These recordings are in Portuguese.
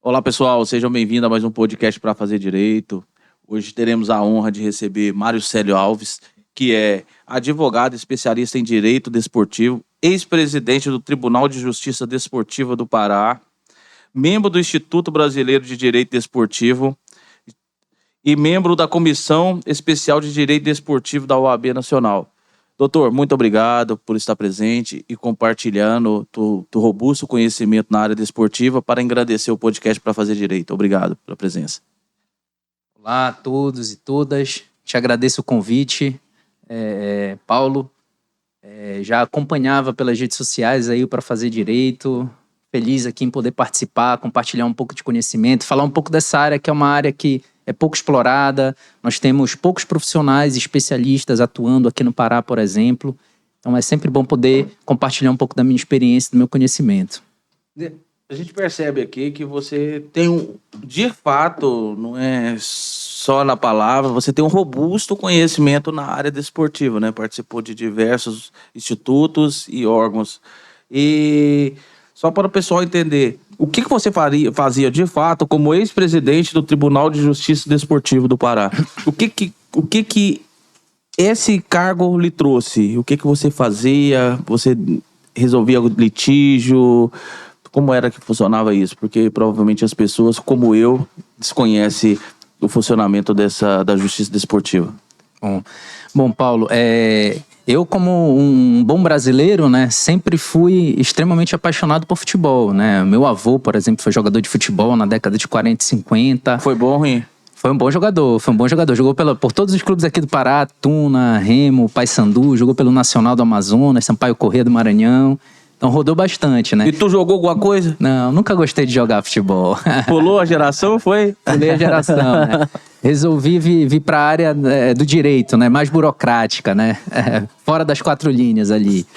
Olá, pessoal, sejam bem-vindos a mais um podcast para fazer direito. Hoje teremos a honra de receber Mário Célio Alves, que é advogado especialista em direito desportivo, ex-presidente do Tribunal de Justiça Desportiva do Pará, membro do Instituto Brasileiro de Direito Desportivo e membro da Comissão Especial de Direito Desportivo da OAB Nacional. Doutor, muito obrigado por estar presente e compartilhando do robusto conhecimento na área desportiva para engrandecer o podcast para fazer direito. Obrigado pela presença. Olá a todos e todas. Te agradeço o convite, Paulo. Já acompanhava pelas redes sociais aí para fazer direito. Feliz aqui em poder participar, compartilhar um pouco de conhecimento, falar um pouco dessa área que é uma área que é pouco explorada. Nós temos poucos profissionais especialistas atuando aqui no Pará, por exemplo. Então é sempre bom poder compartilhar um pouco da minha experiência, do meu conhecimento. A gente percebe aqui que você tem de fato, não é só na palavra, você tem um robusto conhecimento na área desportiva, né? Participou de diversos institutos e órgãos. E só para o pessoal entender, o que você fazia de fato como ex-presidente do Tribunal de Justiça Desportivo do Pará? O que esse cargo lhe trouxe? O que você fazia? Você resolvia litígio? Como era que funcionava isso? Porque provavelmente as pessoas, como eu, desconhecem o funcionamento da justiça desportiva. Bom, Paulo, eu como um bom brasileiro, né, sempre fui extremamente apaixonado por futebol, né? Meu avô, por exemplo, foi jogador de futebol na década de 40 e 50. Foi bom ou ruim? Foi um bom jogador. Jogou por todos os clubes aqui do Pará, Tuna, Remo, Paysandu, jogou pelo Nacional do Amazonas, Sampaio Corrêa do Maranhão. Então rodou bastante, né? E tu jogou alguma coisa? Não, nunca gostei de jogar futebol. Pulou a geração, foi? Pulei a geração, né? Resolvi vir para a área do direito, né? Mais burocrática, né? Fora das quatro linhas ali.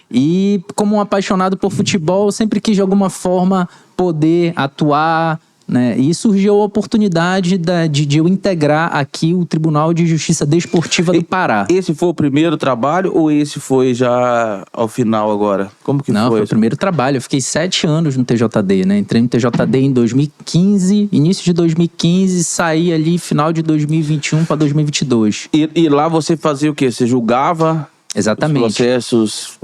E como um apaixonado por futebol, sempre quis de alguma forma poder atuar, né? E surgiu a oportunidade de eu integrar aqui o Tribunal de Justiça Desportiva do Pará. Esse foi o primeiro trabalho ou esse foi já ao final agora? Como que foi? Não, foi o primeiro trabalho. Eu fiquei 7 anos no TJD, né? Entrei no TJD em 2015, início de 2015, saí ali final de 2021 para 2022. E lá você fazia o quê? Você julgava? Exatamente. Os processos.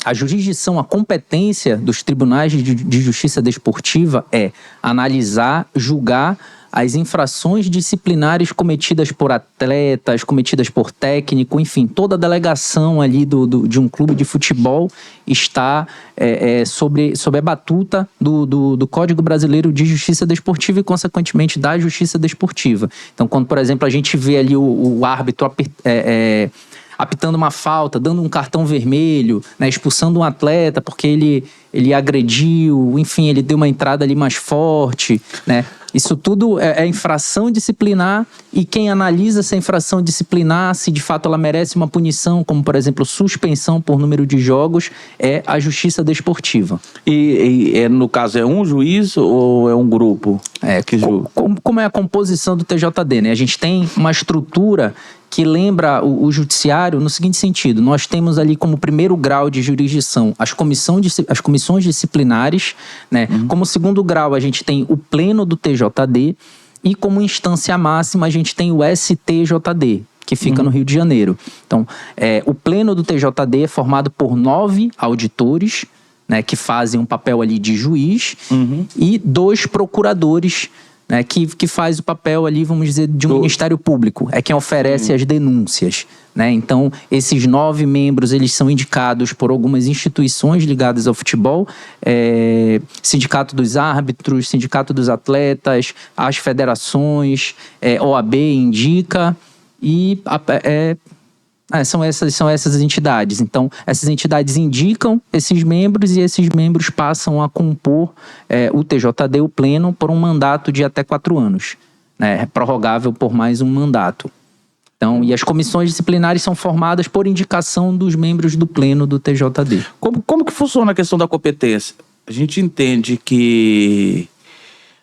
A jurisdição, a competência dos tribunais de justiça desportiva é analisar, julgar as infrações disciplinares cometidas por atletas, cometidas por técnico, enfim, toda a delegação ali de um clube de futebol está sob a batuta do Código Brasileiro de Justiça Desportiva e, consequentemente, da Justiça Desportiva. Então, quando, por exemplo, a gente vê ali o árbitro apitando uma falta, dando um cartão vermelho, né, expulsando um atleta porque ele agrediu, enfim, ele deu uma entrada ali mais forte, né? Isso tudo é infração disciplinar e quem analisa essa infração disciplinar, se de fato ela merece uma punição, como por exemplo suspensão por número de jogos, é a justiça desportiva. E no caso é um juiz ou é um grupo? Como é a composição do TJD, né? A gente tem uma estrutura que lembra o judiciário no seguinte sentido: nós temos ali como primeiro grau de jurisdição as comissões disciplinares, né? Como segundo grau a gente tem o pleno do TJD e como instância máxima a gente tem o STJD, que fica no Rio de Janeiro. Então, o pleno do TJD é formado por 9 auditores, né, que fazem um papel ali de juiz, e 2 procuradores, né, que faz o papel ali, vamos dizer, de um Ministério Público. É quem oferece as denúncias, né? Então, esses 9 membros, eles são indicados por algumas instituições ligadas ao futebol, Sindicato dos Árbitros, Sindicato dos Atletas, as federações, OAB indica, e são essas entidades. Então, essas entidades indicam esses membros e esses membros passam a compor o TJD, o pleno, por um mandato de até 4 anos, né? Prorrogável por mais um mandato. Então, e as comissões disciplinares são formadas por indicação dos membros do pleno do TJD. Como que funciona a questão da competência? A gente entende que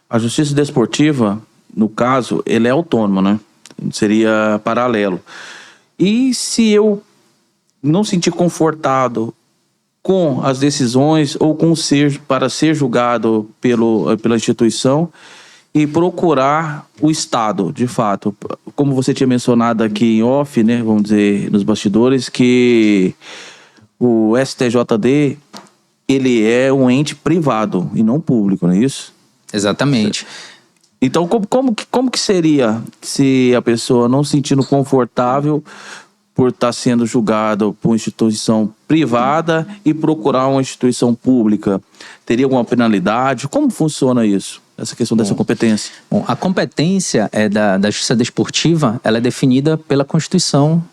a justiça desportiva, no caso, ele é autônoma, né? Seria paralelo. E se eu não sentir confortado com as decisões ou para ser julgado pela instituição e procurar o Estado, de fato. Como você tinha mencionado aqui em off, né, vamos dizer, nos bastidores, que o STJD, ele é um ente privado e não público, não é isso? Exatamente. Então, como que seria se a pessoa não se sentindo confortável por estar sendo julgado por uma instituição privada e procurar uma instituição pública? Teria alguma penalidade? Como funciona isso? Essa questão dessa competência? Bom, a competência da Justiça Desportiva, ela é definida pela Constituição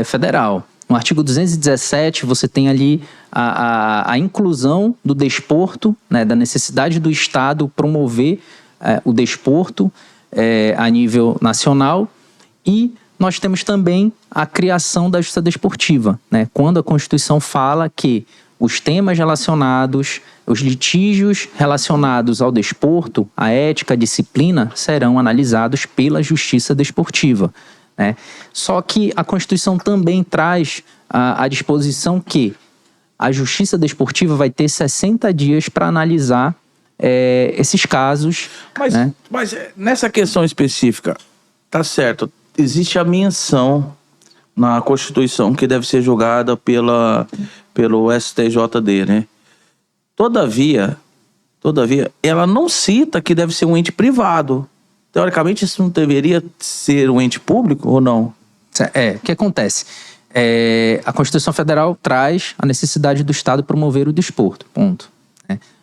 Federal. No artigo 217, você tem ali a inclusão do desporto, né, da necessidade do Estado promover o desporto a nível nacional, e nós temos também a criação da Justiça Desportiva, né, quando a Constituição fala que os temas relacionados, os litígios relacionados ao desporto, a ética, a disciplina, serão analisados pela Justiça Desportiva, né? Só que a Constituição também traz a disposição que a Justiça Desportiva vai ter 60 dias para analisar esses casos. Mas nessa questão específica, tá certo, existe a menção na Constituição que deve ser julgada pelo STJD, né? Todavia, ela não cita que deve ser um ente privado. Teoricamente, isso não deveria ser um ente público ou não? O que acontece? A Constituição Federal traz a necessidade do Estado promover o desporto, ponto.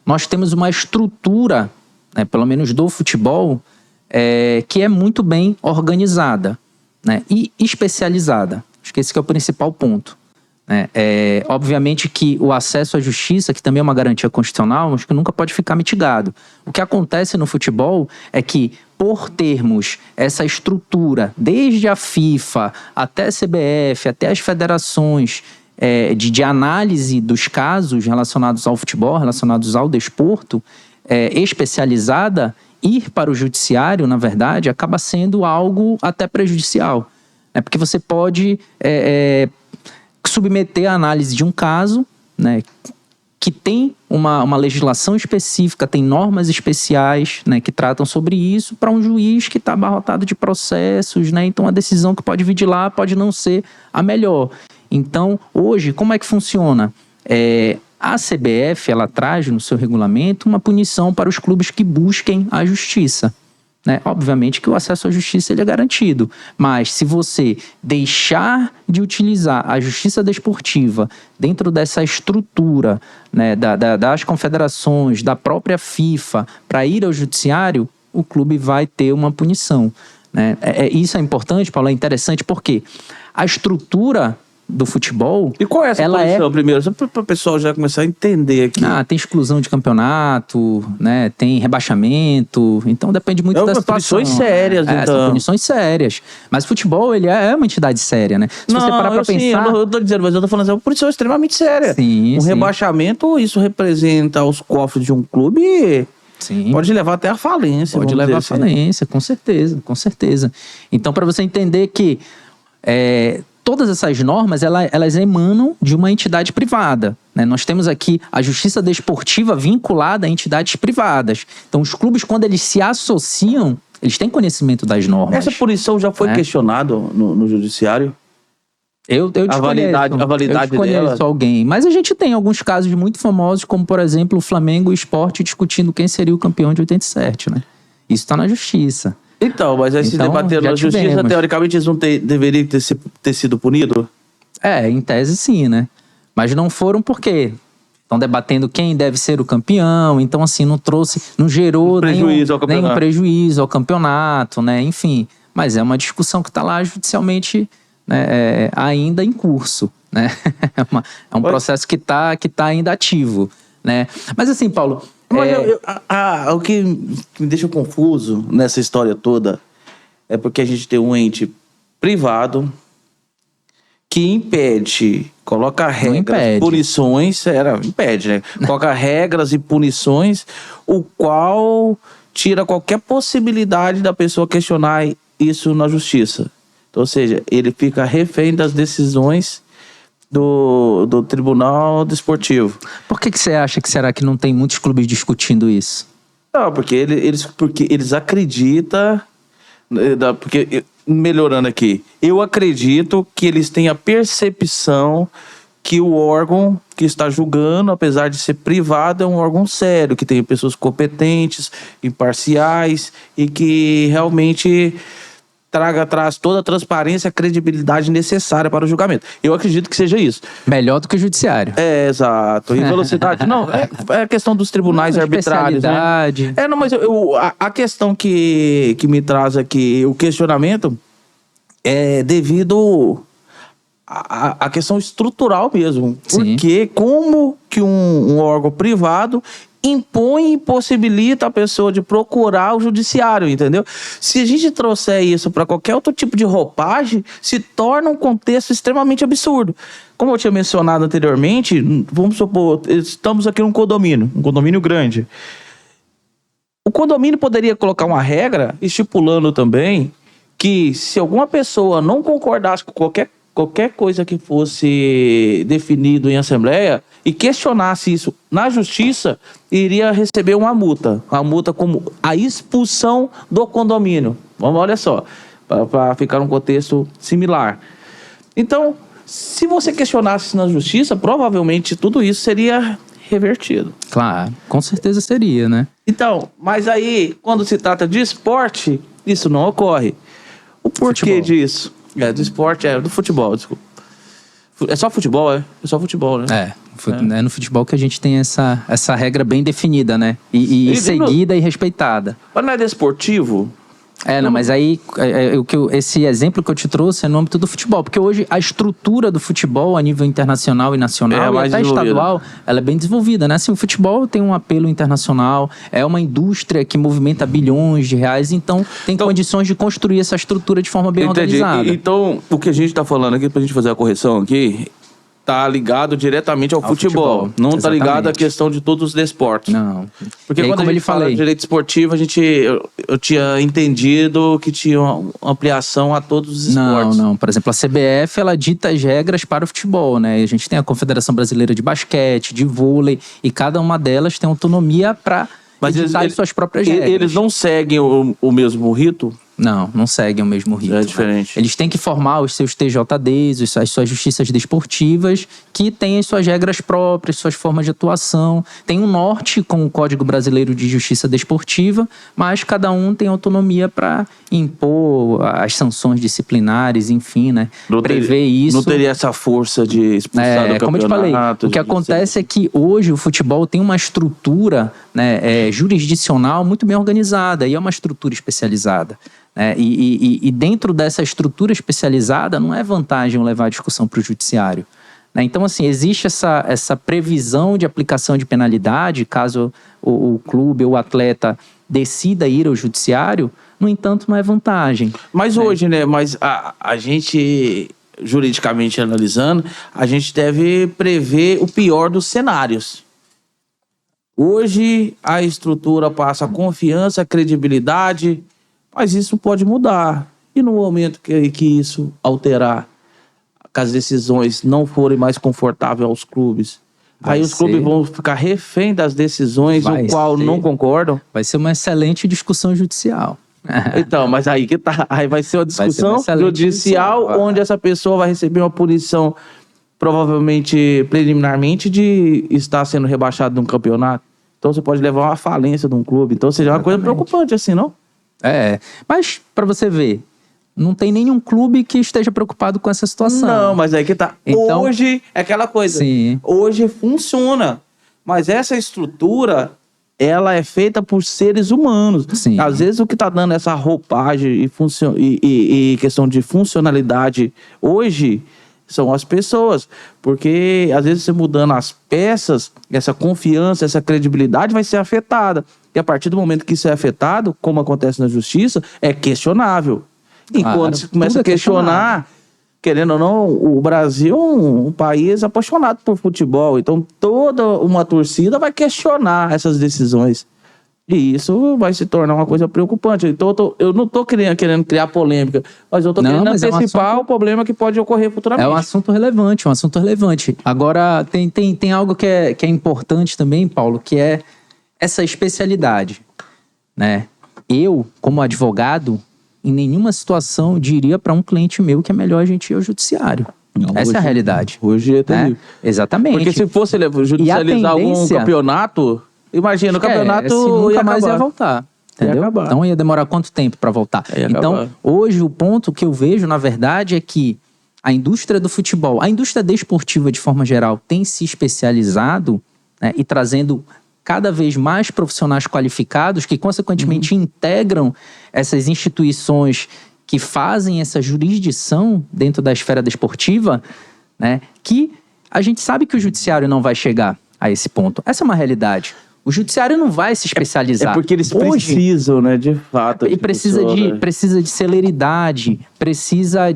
Nós temos uma estrutura, né, pelo menos do futebol, que é muito bem organizada, né, e especializada. Acho que esse que é o principal ponto. Obviamente que o acesso à justiça, que também é uma garantia constitucional, acho que nunca pode ficar mitigado. O que acontece no futebol é que, por termos essa estrutura, desde a FIFA até a CBF, até as federações, de análise dos casos relacionados ao futebol, relacionados ao desporto, especializada, ir para o judiciário, na verdade, acaba sendo algo até prejudicial. Porque você pode submeter a análise de um caso, né, que tem uma legislação específica, tem normas especiais, né, que tratam sobre isso, para um juiz que está abarrotado de processos, né, então a decisão que pode vir de lá pode não ser a melhor. Então, hoje, como é que funciona? A CBF, ela traz no seu regulamento uma punição para os clubes que busquem a justiça. Né? Obviamente que o acesso à justiça ele é garantido, mas se você deixar de utilizar a justiça desportiva dentro dessa estrutura, né, das confederações, da própria FIFA, para ir ao judiciário, o clube vai ter uma punição. Né? Isso é importante, Paulo, é interessante porque a estrutura do futebol... E qual é essa punição primeiro? Só para o pessoal já começar a entender aqui. Tem exclusão de campeonato, né? Tem rebaixamento, então depende muito da situação. Punições sérias, então. São punições sérias. Mas o futebol, ele é uma entidade séria, né? Se você parar para pensar... eu tô dizendo, mas eu tô falando assim, é uma punição extremamente séria. Sim. Rebaixamento, isso representa os cofres de um clube... Sim. Pode levar até a falência. Pode levar à falência, com certeza, com certeza. Então, para você entender que... todas essas normas, elas emanam de uma entidade privada. Né? Nós temos aqui a justiça desportiva vinculada a entidades privadas. Então, os clubes, quando eles se associam, eles têm conhecimento das normas. Essa punição já foi questionada no judiciário? Eu a validade dela? Alguém. Mas a gente tem alguns casos muito famosos, como, por exemplo, o Flamengo e o Sport discutindo quem seria o campeão de 87. Né? Isso está na justiça. Então, mas aí se debater na justiça, teoricamente eles não deveriam ter sido punidos? Em tese sim, né? Mas não foram porque estão debatendo quem deve ser o campeão, então assim, não gerou nenhum prejuízo ao campeonato, né? Enfim, mas é uma discussão que está lá judicialmente, né, ainda em curso, né? É um processo que tá ainda ativo, né? Mas assim, Paulo... o que me deixa confuso nessa história toda é porque a gente tem um ente privado que impede, coloca regras, punições, impede, né? Coloca regras e punições, o qual tira qualquer possibilidade da pessoa questionar isso na justiça. Então, ou seja, ele fica refém das decisões do Tribunal Desportivo. Por que você acha que será que não tem muitos clubes discutindo isso? Não, porque eles acreditam... Porque, melhorando aqui, eu acredito que eles têm a percepção que o órgão que está julgando, apesar de ser privado, é um órgão sério, que tem pessoas competentes, imparciais e que realmente traz toda a transparência e a credibilidade necessária para o julgamento. Eu acredito que seja isso. Melhor do que o judiciário. É, exato. E velocidade? Não, é a questão dos tribunais arbitrários, né? Não, mas a questão que me traz aqui, o questionamento, é devido à questão estrutural mesmo. Sim. Porque como que um órgão privado impõe e impossibilita a pessoa de procurar o judiciário, entendeu? Se a gente trouxer isso para qualquer outro tipo de roupagem, se torna um contexto extremamente absurdo. Como eu tinha mencionado anteriormente, vamos supor, estamos aqui num condomínio, um condomínio grande. O condomínio poderia colocar uma regra estipulando também que se alguma pessoa não concordasse com qualquer coisa que fosse definido em assembleia e questionasse isso na justiça, iria receber uma multa. A multa como a expulsão do condomínio. Vamos, olha só, para ficar num contexto similar. Então, se você questionasse isso na justiça, provavelmente tudo isso seria revertido. Claro, com certeza seria, né? Então, mas aí, quando se trata de esporte, isso não ocorre. O porquê Futebol. disso? Do esporte, do futebol, desculpa. É só futebol, é? É só futebol, né? É no futebol que a gente tem essa regra bem definida, né? E seguida e respeitada. Mas não é desportivo? Não, mas aí esse exemplo que eu te trouxe é no âmbito do futebol, porque hoje a estrutura do futebol a nível internacional e nacional e até estadual, ela é bem desenvolvida, né? Assim, o futebol tem um apelo internacional, é uma indústria que movimenta bilhões de reais, então tem condições de construir essa estrutura de forma bem organizada. Então, o que a gente tá falando aqui, pra gente fazer a correção aqui, tá ligado diretamente ao futebol. Não exatamente. Tá ligado à questão de todos os desportos. Não. Porque quando a gente fala de direito esportivo, eu tinha entendido que tinha uma ampliação a todos os esportes. Não. Por exemplo, a CBF, ela dita as regras para o futebol, né? A gente tem a Confederação Brasileira de Basquete, de vôlei, e cada uma delas tem autonomia para editar suas próprias regras. Eles não seguem o mesmo rito? Não seguem o mesmo rito. É diferente. Eles têm que formar os seus TJDs, as suas justiças desportivas, que têm as suas regras próprias, suas formas de atuação. Tem um norte com o Código Brasileiro de Justiça Desportiva, mas cada um tem autonomia para impor as sanções disciplinares, enfim, né? Prever isso. Não teria essa força de expulsar do campeonato. Como eu te falei, o que acontece é que hoje o futebol tem uma estrutura, né, jurisdicional muito bem organizada, e é uma estrutura especializada. E dentro dessa estrutura especializada não é vantagem levar a discussão para o judiciário, né? Então, assim, existe essa previsão de aplicação de penalidade caso o clube ou o atleta decida ir ao judiciário. No entanto, não é vantagem. Mas hoje, né? Mas a gente, juridicamente analisando, a gente deve prever o pior dos cenários. Hoje a estrutura passa a confiança, a credibilidade, mas isso pode mudar. E no momento que isso alterar, que as decisões não forem mais confortáveis aos clubes, aí os clubes vão ficar refém das decisões no qual não concordam. Vai ser uma excelente discussão judicial. Então, mas aí que tá. Aí vai ser uma discussão judicial onde essa pessoa vai receber uma punição, provavelmente preliminarmente, de estar sendo rebaixado de um campeonato. Então você pode levar uma falência de um clube. Então seja uma coisa preocupante assim, não? Mas para você ver, não tem nenhum clube que esteja preocupado com essa situação. Não, mas aí que tá. Então, hoje é aquela coisa. Sim. Hoje funciona. Mas essa estrutura, ela é feita por seres humanos. Sim. Às vezes o que tá dando essa roupagem e questão de funcionalidade hoje são as pessoas. Porque às vezes você mudando as peças, essa confiança, essa credibilidade vai ser afetada. E a partir do momento que isso é afetado, como acontece na justiça, é questionável. E quando você começa a questionar, querendo ou não, o Brasil é um país apaixonado por futebol. Então toda uma torcida vai questionar essas decisões. E isso vai se tornar uma coisa preocupante. Então, eu não estou querendo criar polêmica, mas eu estou querendo antecipar o problema que pode ocorrer futuramente. É um assunto relevante. Agora, tem algo que é importante também, Paulo, que é essa especialidade, né? Eu, como advogado, em nenhuma situação diria para um cliente meu que é melhor a gente ir ao judiciário. Não, essa é a realidade. Hoje é terrível. Exatamente. Porque se fosse judicializar algum campeonato, imagina, o campeonato nunca mais ia voltar. Entendeu? Então ia demorar quanto tempo para voltar? Então, hoje o ponto que eu vejo, na verdade, é que a indústria do futebol, a indústria desportiva de forma geral, tem se especializado, né, e trazendo cada vez mais profissionais qualificados que, consequentemente, integram essas instituições que fazem essa jurisdição dentro da esfera desportiva, né, que a gente sabe que o judiciário não vai chegar a esse ponto. Essa é uma realidade. O judiciário não vai se especializar. É porque eles precisam, né, de fato. E precisa de celeridade, precisa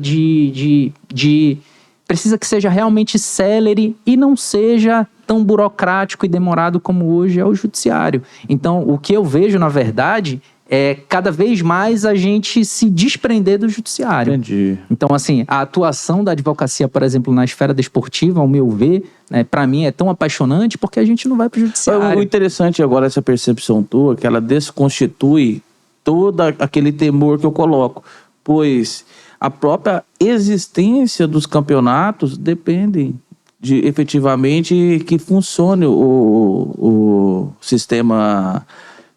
precisa que seja realmente célere e não seja tão burocrático e demorado como hoje é o judiciário. Então, o que eu vejo, na verdade, é cada vez mais a gente se desprender do judiciário. Entendi. Então, assim, a atuação da advocacia, por exemplo, na esfera desportiva, ao meu ver, né, para mim é tão apaixonante porque a gente não vai para o judiciário. O interessante agora, essa percepção tua, que ela desconstitui todo aquele temor que eu coloco, pois a própria existência dos campeonatos depende de efetivamente que funcione o sistema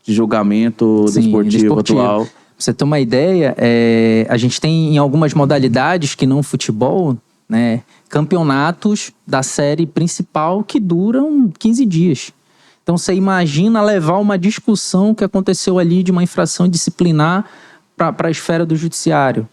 de julgamento desportivo atual. Pra você ter uma ideia, a gente tem em algumas modalidades que não futebol, né, campeonatos da série principal que duram 15 dias. Então você imagina levar uma discussão que aconteceu ali de uma infração disciplinar para a esfera do judiciário.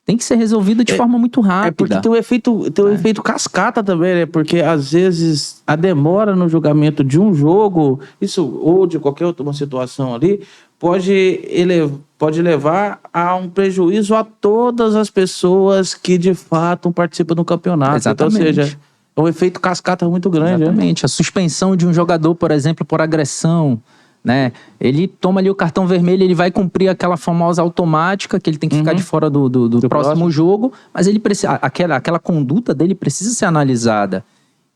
Tem que ser resolvida de forma muito rápida. É porque tem um efeito cascata também, né? Porque às vezes a demora no julgamento de um jogo, isso ou de qualquer outra situação ali, pode levar a um prejuízo a todas as pessoas que de fato participam do campeonato. Exatamente. Então, ou seja, é um efeito cascata muito grande. Exatamente. Né? A suspensão de um jogador, por exemplo, por agressão, né? Ele toma ali o cartão vermelho, ele vai cumprir aquela famosa automática que ele tem que ficar de fora do próximo jogo, mas ele precisa, aquela conduta dele precisa ser analisada.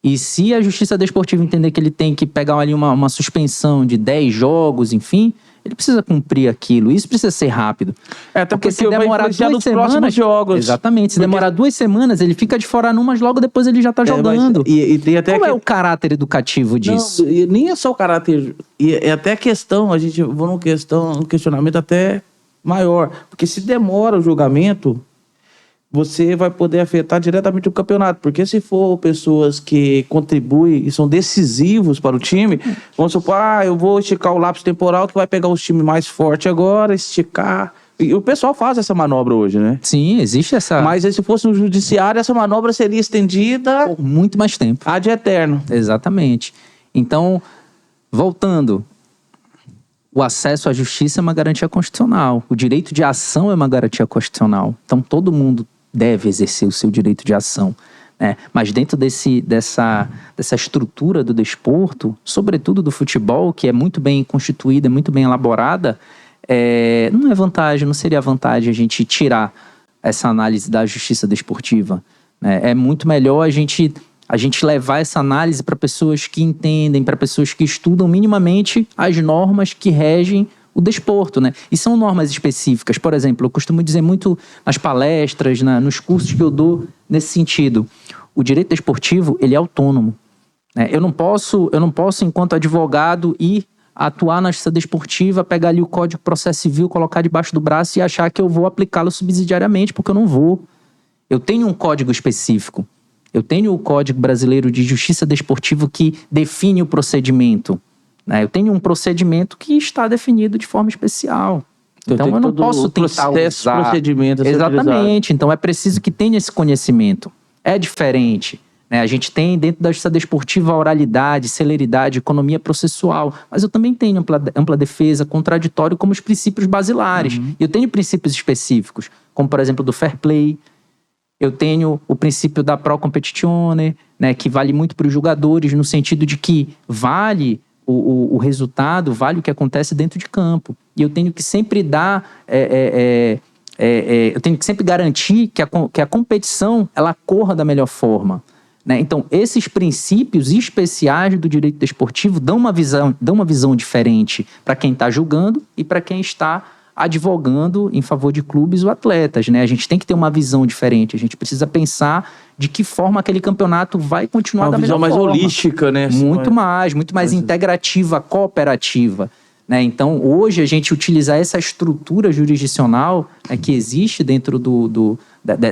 E se a Justiça Desportiva entender que ele tem que pegar ali uma suspensão de 10 jogos, enfim, ele precisa cumprir aquilo. Isso precisa ser rápido. Até porque se demorar 2 semanas... próximos jogos. Exatamente. Se demorar 2 semanas, ele fica de fora mas logo depois ele já tá jogando. E tem até Qual é o caráter educativo disso? Não, nem é só o caráter... É até a questão, a gente vai num questionamento até maior. Porque se demora o julgamento, você vai poder afetar diretamente o campeonato. Porque se for pessoas que contribuem e são decisivos para o time, vamos supor, eu vou esticar o lápis temporal que vai pegar os times mais fortes agora, esticar. E o pessoal faz essa manobra hoje, né? Sim, existe essa... Mas se fosse no judiciário, essa manobra seria estendida... por muito mais tempo. Ad eterno. Exatamente. Então, voltando... O acesso à justiça é uma garantia constitucional. O direito de ação é uma garantia constitucional. Então, todo mundo deve exercer o seu direito de ação, né? Mas dentro dessa estrutura do desporto, sobretudo do futebol, que é muito bem constituída, muito bem elaborada, não seria vantagem a gente tirar essa análise da justiça desportiva, né? É muito melhor a gente levar essa análise para pessoas que entendem, para pessoas que estudam minimamente as normas que regem o desporto, né? E são normas específicas. Por exemplo, eu costumo dizer muito nas palestras, nos cursos que eu dou nesse sentido. O direito desportivo, ele é autônomo, né? Eu não posso, enquanto advogado, ir atuar na justiça desportiva, pegar ali o Código de Processo Civil, colocar debaixo do braço e achar que eu vou aplicá-lo subsidiariamente, porque eu não vou. Eu tenho um código específico. Eu tenho o Código Brasileiro de Justiça Desportiva que define o procedimento. Eu tenho um procedimento que está definido de forma especial. Então eu não posso tentar usar. Procedimento Exatamente. Então é preciso que tenha esse conhecimento. É diferente, né? A gente tem dentro da justiça desportiva a oralidade, celeridade, economia processual. Mas eu também tenho ampla defesa, contraditório como os princípios basilares. E eu tenho princípios específicos, como por exemplo do fair play. Eu tenho o princípio da pro competitione, né, que vale muito para os jogadores no sentido de que vale o resultado vale o que acontece dentro de campo. E eu tenho que sempre dar... eu tenho que sempre garantir que a competição ela corra da melhor forma. Né? Então, esses princípios especiais do direito desportivo dão uma visão diferente para quem está julgando e para quem está advogando em favor de clubes ou atletas. Né? A gente tem que ter uma visão diferente. A gente precisa pensar de que forma aquele campeonato vai continuar da melhor forma. Uma visão mais holística, né? Muito mais integrativa, cooperativa. Né? Então, hoje, a gente utilizar essa estrutura jurisdicional, né, que existe dentro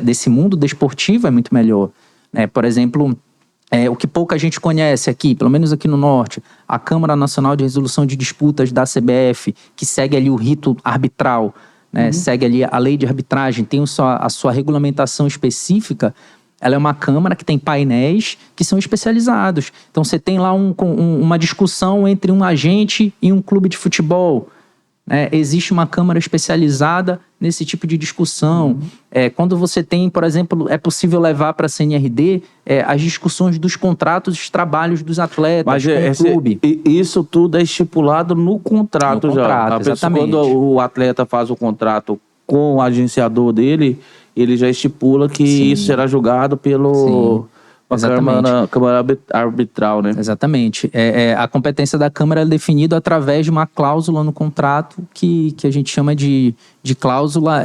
desse mundo desportivo é muito melhor. Né? Por exemplo, o que pouca gente conhece aqui, pelo menos aqui no Norte, a Câmara Nacional de Resolução de Disputas da CBF, que segue ali o rito arbitral, né? Segue ali a lei de arbitragem, tem a sua regulamentação específica. Ela é uma câmara que tem painéis que são especializados. Então, você tem lá uma discussão entre um agente e um clube de futebol. Né? Existe uma câmara especializada nesse tipo de discussão. Quando você tem, por exemplo, é possível levar para a CNRD as discussões dos contratos de trabalhos dos atletas com o clube. Isso tudo é estipulado no contrato já. Exatamente. Quando o atleta faz o contrato com o agenciador dele, ele já estipula que isso será julgado pela Câmara Arbitral, né? Exatamente. A competência da Câmara é definida através de uma cláusula no contrato que a gente chama de cláusula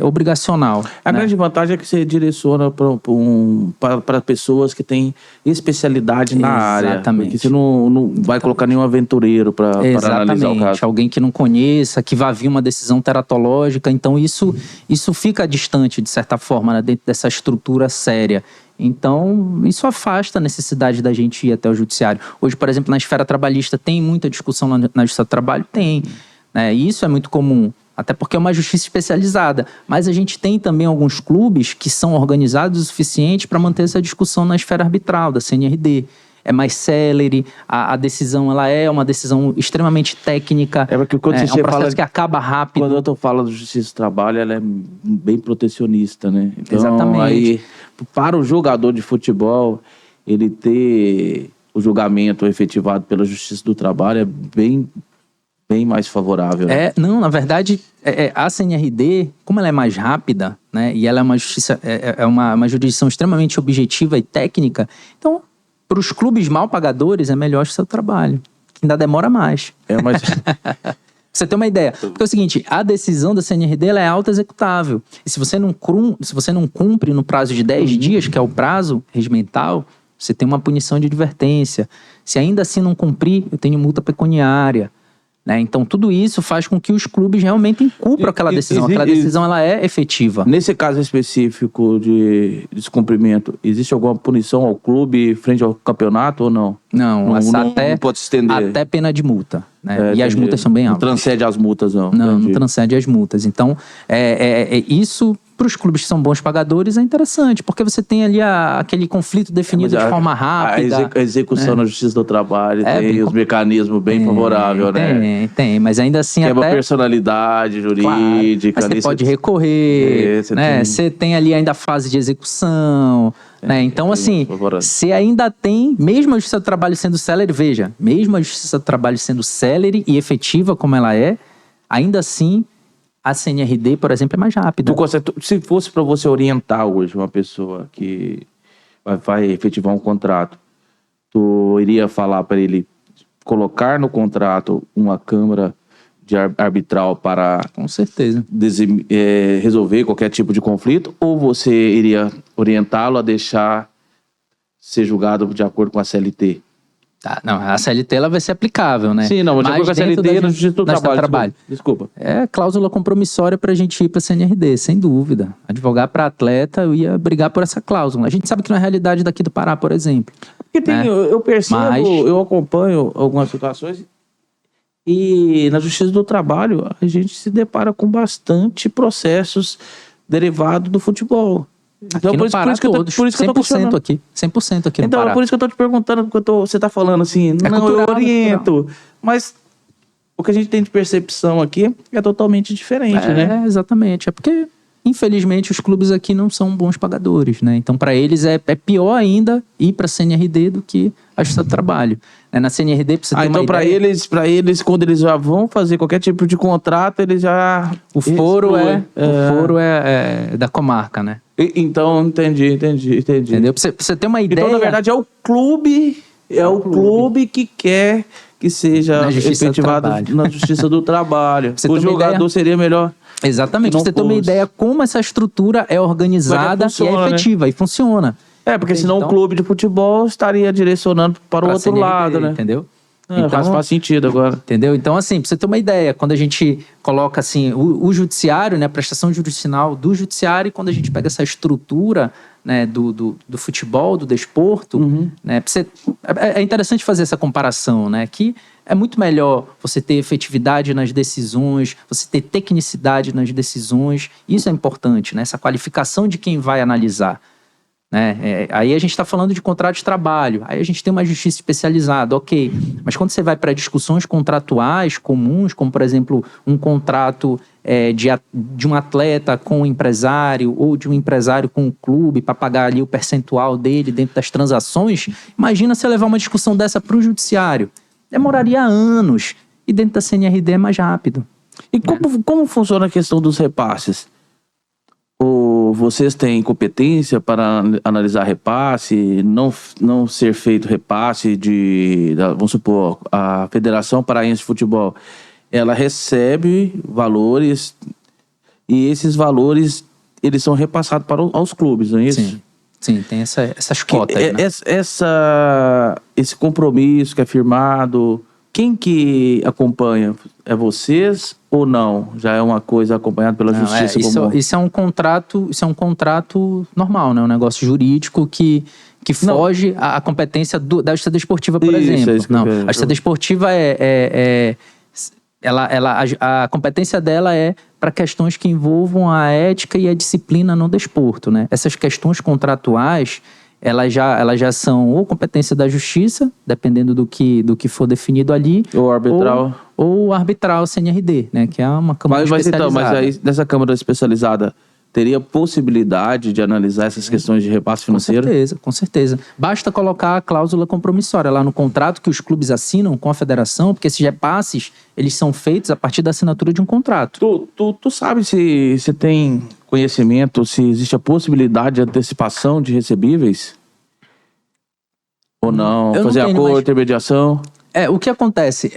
obrigacional. A grande vantagem é que você direciona para pessoas que têm especialidade na área. Exatamente. Porque você não vai colocar nenhum aventureiro para analisar o caso. Alguém que não conheça, que vá vir uma decisão teratológica. Então, isso fica distante, de certa forma, né, dentro dessa estrutura séria. Então, isso afasta a necessidade da gente ir até o judiciário. Hoje, por exemplo, na esfera trabalhista, tem muita discussão na Justiça do Trabalho? Tem. Né? E isso é muito comum, até porque é uma justiça especializada. Mas a gente tem também alguns clubes que são organizados o suficiente para manter essa discussão na esfera arbitral, da CNRD. É mais célere, a decisão ela é uma decisão extremamente técnica. Porque quando você um processo que acaba rápido. Quando eu falo de justiça do trabalho, ela é bem protecionista, né? Então, exatamente. Aí, para o jogador de futebol, ele ter o julgamento efetivado pela justiça do trabalho é bem mais favorável. Né? Não, na verdade, a CNRD, como ela é mais rápida, né? E ela é uma justiça, uma jurisdição extremamente objetiva e técnica, então, para os clubes mal pagadores, é melhor o seu trabalho, que ainda demora mais. Mas... Pra você ter uma ideia. Porque é o seguinte, a decisão da CNRD ela é auto-executável. E se você não cumpre no prazo de 10 dias, que é o prazo regimental, você tem uma punição de advertência. Se ainda assim não cumprir, eu tenho multa pecuniária. Né? Então, tudo isso faz com que os clubes realmente cumpram aquela decisão. Aquela decisão ela é efetiva. Nesse caso específico de descumprimento, existe alguma punição ao clube frente ao campeonato ou não? Não pode se estender. Até pena de multa. Né? E as multas são bem altas. Não transcende as multas, não. Não transcende as multas. Então, isso para os clubes que são bons pagadores é interessante, porque você tem ali aquele conflito definido de forma rápida. A execução na Justiça do Trabalho tem os mecanismos bem favoráveis, né? Tem, mas ainda assim quebra personalidade jurídica. Claro, mas você pode recorrer, né? Você tem ali ainda a fase de execução, né? Então, assim, você ainda tem, mesmo a Justiça do Trabalho sendo célere, veja, mesmo a Justiça do Trabalho sendo célere e efetiva como ela é, ainda assim, a CNRD, por exemplo, é mais rápida. Se fosse para você orientar hoje uma pessoa que vai efetivar um contrato, tu iria falar para ele colocar no contrato uma câmara de arbitral para, com certeza, resolver qualquer tipo de conflito, ou você iria orientá-lo a deixar ser julgado de acordo com a CLT? Não, a CLT ela vai ser aplicável, né? Sim, não, mas de acordo com a CLT na Justiça do Trabalho. Desculpa. É cláusula compromissória pra gente ir pra CNRD, sem dúvida. Advogar pra atleta, eu ia brigar por essa cláusula. A gente sabe que não é a realidade daqui do Pará, por exemplo. Porque eu percebo, eu acompanho algumas situações e na Justiça do Trabalho a gente se depara com bastante processos derivados do futebol. Então, aqui no Pará todos, 100% aqui. 100% aqui no Pará. Então, é por isso que eu tô te perguntando, porque você tá falando assim, eu oriento. Mas o que a gente tem de percepção aqui é totalmente diferente, né? Exatamente. É porque infelizmente, os clubes aqui não são bons pagadores, né? Então, para eles é pior ainda ir para a CNRD do que a Justiça do Trabalho. Na CNRD, para você ter uma então ideia... para eles, quando eles já vão fazer qualquer tipo de contrato, eles já... O foro é da comarca, né? Então, entendi. Entendeu? Pra você ter uma ideia... Então, na verdade, é o clube que quer que seja efetivado na Justiça do Trabalho. O jogador seria melhor... Exatamente. Pra você ter uma ideia como essa estrutura é organizada e é efetiva, né? E funciona. Porque senão o clube de futebol estaria direcionando para o outro lado, né? Entendeu? Então, faz sentido agora. Entendeu? Então, assim, pra você ter uma ideia, quando a gente coloca, assim, o judiciário, né, a prestação jurisdicional do judiciário, e quando a gente pega essa estrutura, né, do futebol, do desporto, né, é interessante fazer essa comparação, né, que é muito melhor você ter efetividade nas decisões, você ter tecnicidade nas decisões, isso é importante, né, essa qualificação de quem vai analisar. Né? Aí a gente está falando de contrato de trabalho, aí a gente tem uma justiça especializada, ok. Mas quando você vai para discussões contratuais comuns, como por exemplo um contrato de um atleta com um empresário ou de um empresário com um clube para pagar ali o percentual dele dentro das transações, imagina você levar uma discussão dessa para o judiciário. Demoraria anos e dentro da CNRD é mais rápido. E como funciona a questão dos repasses? Vocês têm competência para analisar repasse, não ser feito repasse vamos supor, a Federação Paraense de Futebol, ela recebe valores e esses valores, eles são repassados aos clubes, não é isso? Sim, tem essas cotas. Né? Esse compromisso que é firmado, quem que acompanha? É vocês ou não? Já é uma coisa acompanhada pela justiça comum? Isso é um contrato normal, né? Um negócio jurídico que foge à competência da Justiça Desportiva, por exemplo. A Justiça Desportiva a competência dela é para questões que envolvam a ética e a disciplina no desporto, né? Essas questões contratuais, elas já são ou competência da justiça, dependendo do que for definido ali, ou arbitral, ou arbitral CNRD, né, que é uma câmara especializada. Mas aí nessa câmara especializada teria possibilidade de analisar essas questões de repasse financeiro? Com certeza. Basta colocar a cláusula compromissória lá no contrato que os clubes assinam com a federação, porque esses repasses, eles são feitos a partir da assinatura de um contrato. Tu sabe se você tem conhecimento, se existe a possibilidade de antecipação de recebíveis? Ou não? Fazer acordo, intermediação? O que acontece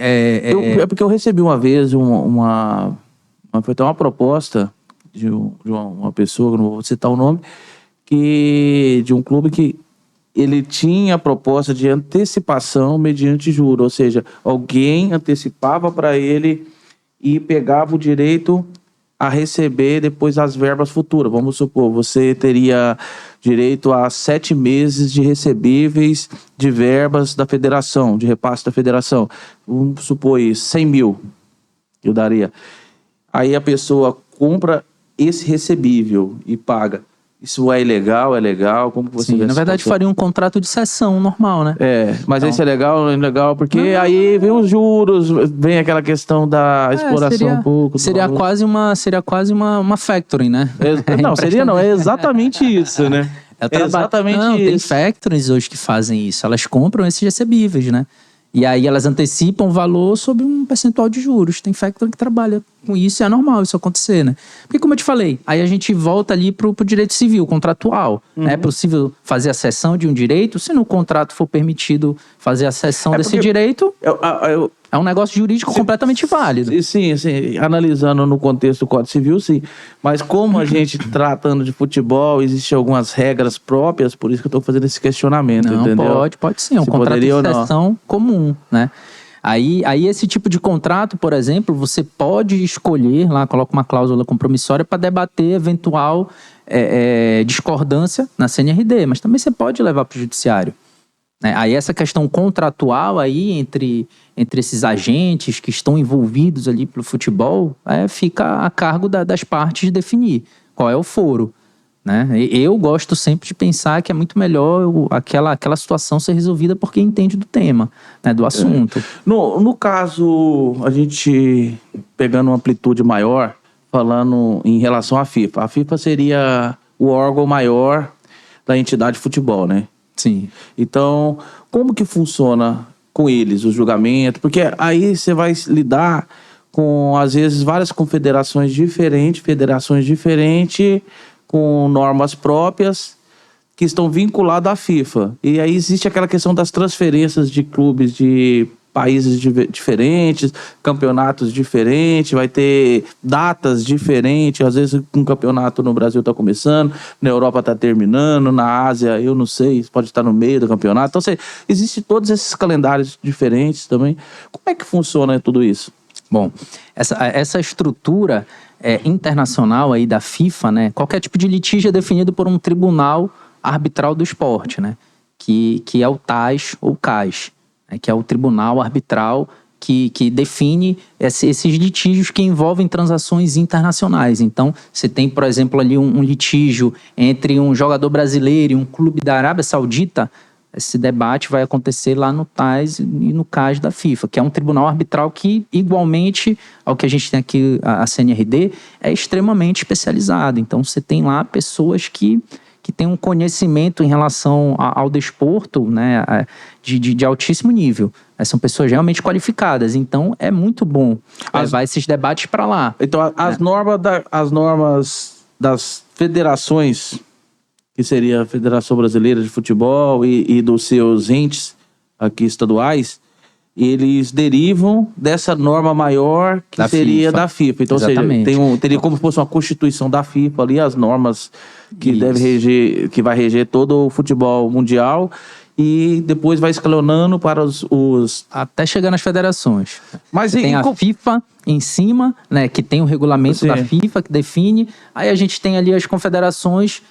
porque eu recebi uma vez foi até uma proposta de uma pessoa, não vou citar o nome, de um clube que ele tinha a proposta de antecipação mediante juro, ou seja, alguém antecipava para ele e pegava o direito a receber depois as verbas futuras. Vamos supor, você teria direito a 7 meses de recebíveis de verbas da federação, de repasse da federação. Vamos supor isso, 100 mil eu daria. Aí a pessoa compra esse recebível e paga. Isso é ilegal? É legal? Como você vê? Na verdade, faria um contrato de cessão normal, né? Mas então, isso é legal, porque aí vem os juros, vem aquela questão da exploração um pouco. Seria quase uma factoring, né? É exatamente isso, né? Tem factories hoje que fazem isso. Elas compram esses recebíveis, né? E aí elas antecipam o valor sobre um percentual de juros. Tem factoring que trabalha com isso e é normal isso acontecer, né? Porque como eu te falei, aí a gente volta ali pro direito civil, contratual. É possível fazer a cessão de um direito se no contrato for permitido fazer a cessão desse direito. É um negócio jurídico completamente válido. Sim, analisando no contexto do Código Civil, sim. Mas como a gente tratando de futebol, existem algumas regras próprias, por isso que eu estou fazendo esse questionamento, entendeu? Pode sim, é um contrato de cessão comum, né? Aí esse tipo de contrato, por exemplo, você pode escolher, lá coloca uma cláusula compromissória para debater eventual discordância na CNRD, mas também você pode levar para o judiciário. Aí essa questão contratual aí entre esses agentes que estão envolvidos ali pelo futebol fica a cargo das partes definir qual é o foro, né? Eu gosto sempre de pensar que é muito melhor aquela situação ser resolvida por quem entende do tema, né, do assunto. No caso, a gente pegando uma amplitude maior, falando em relação à FIFA. A FIFA seria o órgão maior da entidade de futebol, né? Sim. Então, como que funciona com eles o julgamento? Porque aí você vai lidar com, às vezes, várias confederações diferentes, federações diferentes, com normas próprias, que estão vinculadas à FIFA. E aí existe aquela questão das transferências de clubes de países diferentes, campeonatos diferentes, vai ter datas diferentes. Às vezes um campeonato no Brasil está começando, na Europa está terminando, na Ásia, eu não sei, pode estar no meio do campeonato. Então, existem todos esses calendários diferentes também. Como é que funciona tudo isso? Bom, essa estrutura internacional aí da FIFA, né? Qualquer tipo de litígio é definido por um tribunal arbitral do esporte, né? Que é o TAS ou CAS, né? Que é o tribunal arbitral que define esses litígios que envolvem transações internacionais. Então, você tem, por exemplo, ali um litígio entre um jogador brasileiro e um clube da Arábia Saudita. Esse debate vai acontecer lá no TAS e no CAS da FIFA, que é um tribunal arbitral que, igualmente ao que a gente tem aqui, a CNRD, é extremamente especializado. Então, você tem lá pessoas que têm um conhecimento em relação ao desporto, né, de altíssimo nível. São pessoas realmente qualificadas. Então, é muito bom levar esses debates para lá. Então, as normas das federações, que seria a Federação Brasileira de Futebol e dos seus entes aqui estaduais, eles derivam dessa norma maior que seria da FIFA. Então, exatamente. Ou seja, teria como se fosse uma constituição da FIFA ali, as normas que que vai reger todo o futebol mundial, e depois vai escalonando para os... Até chegar nas federações. Mas tem a FIFA em cima, né, que tem o regulamento da FIFA que define. Aí a gente tem ali as confederações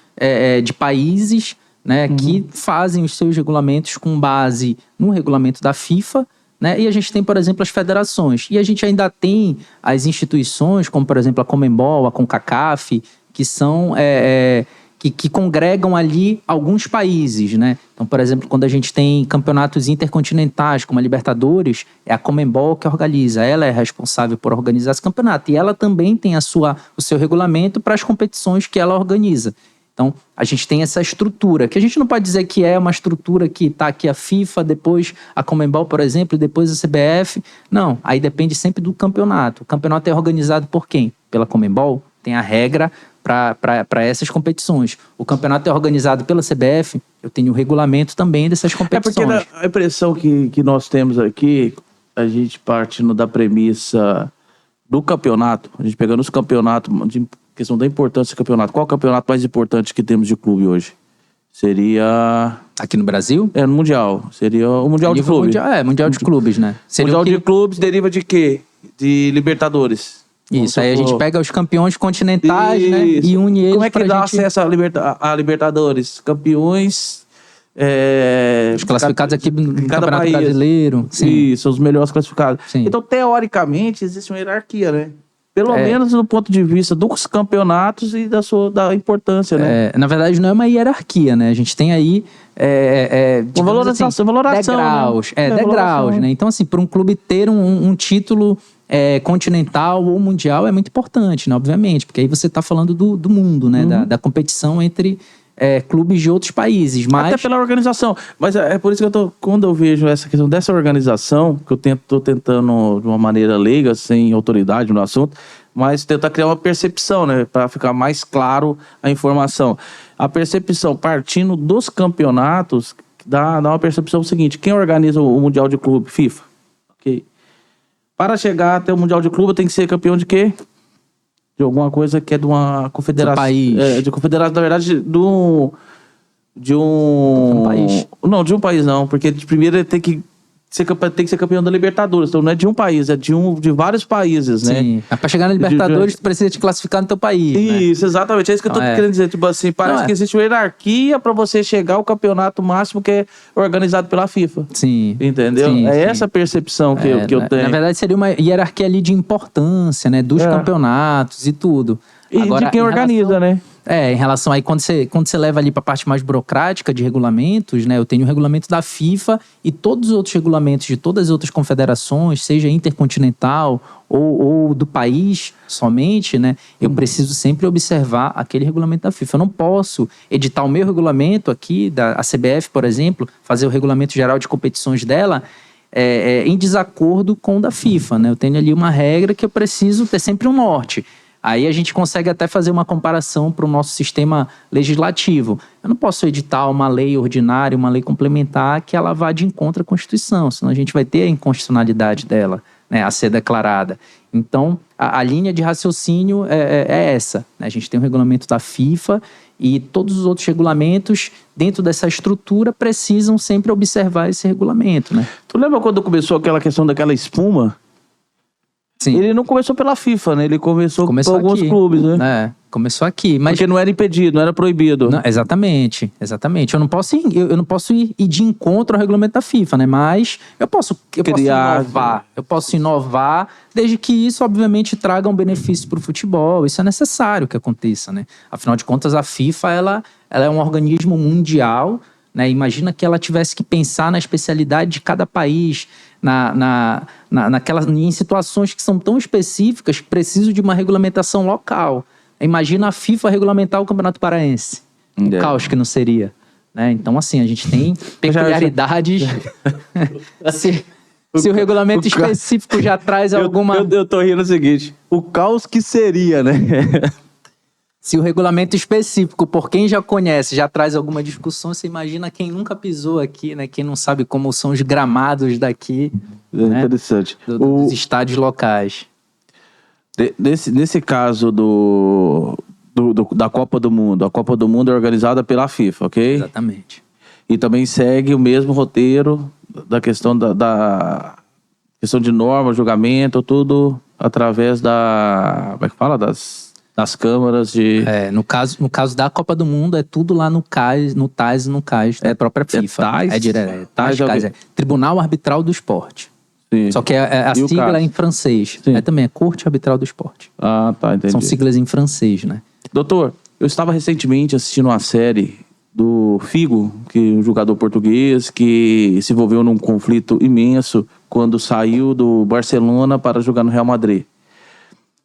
de países, né, que fazem os seus regulamentos com base no regulamento da FIFA, né? E a gente tem, por exemplo, as federações. E a gente ainda tem as instituições, como, por exemplo, a Conmebol, a CONCACAF, que são... Que congregam ali alguns países, né? Então, por exemplo, quando a gente tem campeonatos intercontinentais, como a Libertadores, é a Conmebol que organiza. Ela é responsável por organizar esse campeonato. E ela também tem o seu regulamento para as competições que ela organiza. Então, a gente tem essa estrutura, que a gente não pode dizer que é uma estrutura que está aqui a FIFA, depois a Conmebol, por exemplo, e depois a CBF. Não, aí depende sempre do campeonato. O campeonato é organizado por quem? Pela Conmebol, tem a regra para essas competições. O campeonato é organizado pela CBF, eu tenho o regulamento também dessas competições. É porque a impressão que nós temos aqui, a gente partindo da premissa do campeonato, a gente pegando os campeonatos, de questão da importância do campeonato, qual é o campeonato mais importante que temos de clube hoje? Seria... Aqui no Brasil? No Mundial. Seria o Mundial de Clubes. Mundial de Clubes, né? Mundial de Clubes deriva de quê? De Libertadores. Isso, aí a gente pega os campeões continentais, né, e une eles. Como é que dá acesso a Libertadores? Campeões... os classificados aqui no cada Campeonato país. Brasileiro. Sim. Isso, os melhores classificados. Sim. Então, teoricamente, existe uma hierarquia, né? Pelo menos do ponto de vista dos campeonatos e da importância, né? Na verdade, não é uma hierarquia, né? A gente tem aí... valoração, degraus. Né? Degraus, né? Então, assim, para um clube ter um título continental ou mundial é muito importante, né? Obviamente, porque aí você está falando do mundo, né? Da competição entre clubes de outros países. Mas... Até pela organização. Mas é por isso que quando eu vejo essa questão dessa organização, que eu estou tentando, de uma maneira leiga, sem autoridade no assunto, mas tentar criar uma percepção, né? Para ficar mais claro a informação. A percepção partindo dos campeonatos dá uma percepção seguinte: quem organiza o Mundial de Clube? FIFA. Ok. Para chegar até o Mundial de Clube, tem que ser campeão de quê? De alguma coisa que é de uma confederação. Do país. De confederação, na verdade, de um país. Não, de um país não, porque de primeiro tem que ser campeão da Libertadores. Então não é de um país, é de vários países, né? Sim. Para chegar na Libertadores, tu precisa te classificar no teu país. Isso, né? Exatamente. É isso que eu tô querendo dizer. Tipo assim, parece que existe uma hierarquia para você chegar ao campeonato máximo que é organizado pela FIFA. Sim. Entendeu? Sim, essa percepção que eu tenho. Na verdade, seria uma hierarquia ali de importância, né? Dos campeonatos e tudo. E agora, de quem organiza, né? Em relação aí, quando você leva ali para a parte mais burocrática de regulamentos, né? Eu tenho o regulamento da FIFA e todos os outros regulamentos de todas as outras confederações, seja intercontinental ou do país somente, né? Eu preciso sempre observar aquele regulamento da FIFA. Eu não posso editar o meu regulamento aqui, a CBF, por exemplo, fazer o regulamento geral de competições dela em desacordo com o da FIFA, né? Eu tenho ali uma regra que eu preciso ter sempre um norte. Aí a gente consegue até fazer uma comparação para o nosso sistema legislativo. Eu não posso editar uma lei ordinária, uma lei complementar que ela vá de encontro à Constituição, senão a gente vai ter a inconstitucionalidade dela, né, a ser declarada. Então, a linha de raciocínio é essa, né? A gente tem o regulamento da FIFA e todos os outros regulamentos dentro dessa estrutura precisam sempre observar esse regulamento, né? Tu lembra quando começou aquela questão daquela espuma? Sim. Ele não começou pela FIFA, né? Ele começou por alguns aqui, clubes, né? Começou aqui. Mas... Porque não era impedido, não era proibido. Não, exatamente. Eu não posso ir de encontro ao regulamento da FIFA, né? Mas eu posso inovar. Eu posso inovar, desde que isso, obviamente, traga um benefício para o futebol. Isso é necessário que aconteça, né? Afinal de contas, a FIFA, ela é um organismo mundial, né? Imagina que ela tivesse que pensar na especialidade de cada país, em situações que são tão específicas que precisam de uma regulamentação local. Imagina a FIFA regulamentar o Campeonato Paraense. O caos que não seria, né? Então, assim, a gente tem peculiaridades. Se o regulamento específico já traz alguma... Eu tô rindo o seguinte, o caos que seria, né? Se o regulamento específico, por quem já conhece, já traz alguma discussão, você imagina quem nunca pisou aqui, né? Quem não sabe como são os gramados daqui. Né? Interessante. Dos estádios locais. Nesse caso da Copa do Mundo, a Copa do Mundo é organizada pela FIFA, ok? Exatamente. E também segue o mesmo roteiro da questão da questão de norma, julgamento, tudo através como é que fala? Das câmaras de... No caso da Copa do Mundo, é tudo lá no CAS, no TAS e no CAS da própria FIFA. TAS, Tribunal Arbitral do Esporte. Sim. Só que a sigla é em francês. Também é Corte Arbitral do Esporte. Ah, tá, entendi. São siglas em francês, né? Doutor, eu estava recentemente assistindo uma série do Figo, que é um jogador português que se envolveu num conflito imenso quando saiu do Barcelona para jogar no Real Madrid.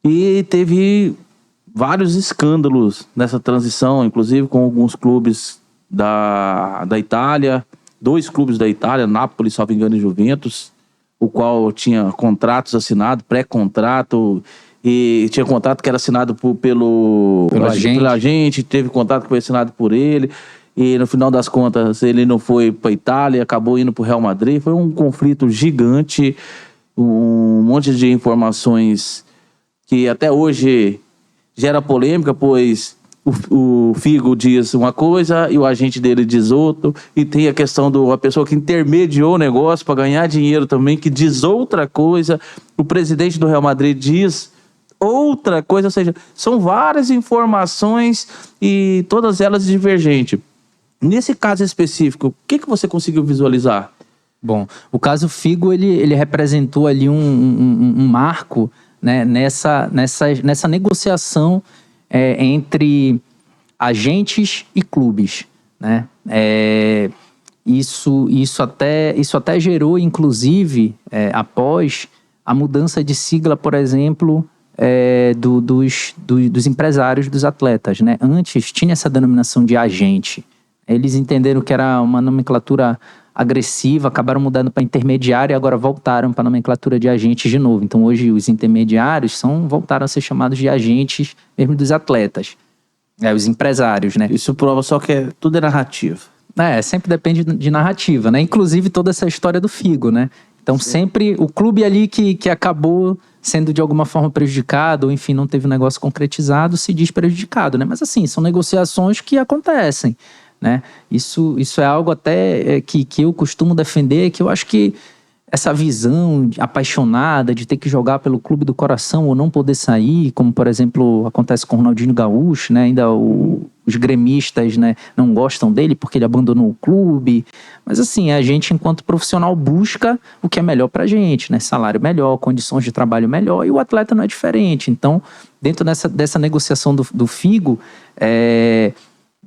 E teve vários escândalos nessa transição, inclusive com alguns clubes da Itália, 2 clubes da Itália, Nápoles, salvo engano, e Juventus, o qual tinha contratos assinados, pré-contrato, e tinha contrato que era assinado pelo agente, teve contrato que foi assinado por ele, e no final das contas ele não foi para a Itália, acabou indo para o Real Madrid. Foi um conflito gigante, um monte de informações que até hoje gera polêmica, pois o Figo diz uma coisa e o agente dele diz outra, e tem a questão a pessoa que intermediou o negócio para ganhar dinheiro também, que diz outra coisa, o presidente do Real Madrid diz outra coisa, ou seja, são várias informações e todas elas divergentes. Nesse caso específico, o que você conseguiu visualizar? Bom, o caso Figo, ele representou ali um marco, né, nessa negociação entre agentes e clubes, né? Isso até gerou, inclusive, após a mudança de sigla, por exemplo, dos empresários dos atletas, né? Antes tinha essa denominação de agente. Eles entenderam que era uma nomenclatura agressiva, acabaram mudando para intermediário e agora voltaram para a nomenclatura de agentes de novo. Então hoje os intermediários voltaram a ser chamados de agentes mesmo dos atletas. Os empresários, né? Isso prova só que tudo é narrativa. Sempre depende de narrativa, né? Inclusive toda essa história do Figo, né? Então sempre o clube ali que acabou sendo de alguma forma prejudicado, ou enfim, não teve um negócio concretizado, se diz prejudicado, né? Mas assim, são negociações que acontecem, né? Isso é algo até que eu costumo defender, que eu acho que essa visão apaixonada de ter que jogar pelo clube do coração ou não poder sair, como, por exemplo, acontece com o Ronaldinho Gaúcho, né? Ainda os gremistas, né, não gostam dele porque ele abandonou o clube. Mas, assim, a gente, enquanto profissional, busca o que é melhor pra gente, né? Salário melhor, condições de trabalho melhor, e o atleta não é diferente. Então, dentro dessa negociação do Figo,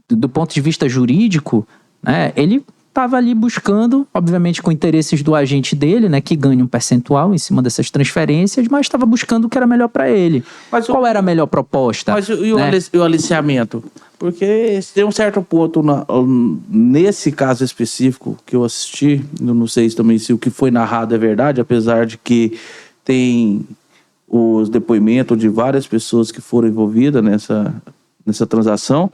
do ponto de vista jurídico, né, ele estava ali buscando, obviamente com interesses do agente dele, né, que ganha um percentual em cima dessas transferências, mas estava buscando o que era melhor para ele. Mas qual era a melhor proposta? Mas e o aliciamento? Porque tem um certo ponto, nesse caso específico que eu assisti, eu não sei também se o que foi narrado é verdade, apesar de que tem os depoimentos de várias pessoas que foram envolvidas nessa transação.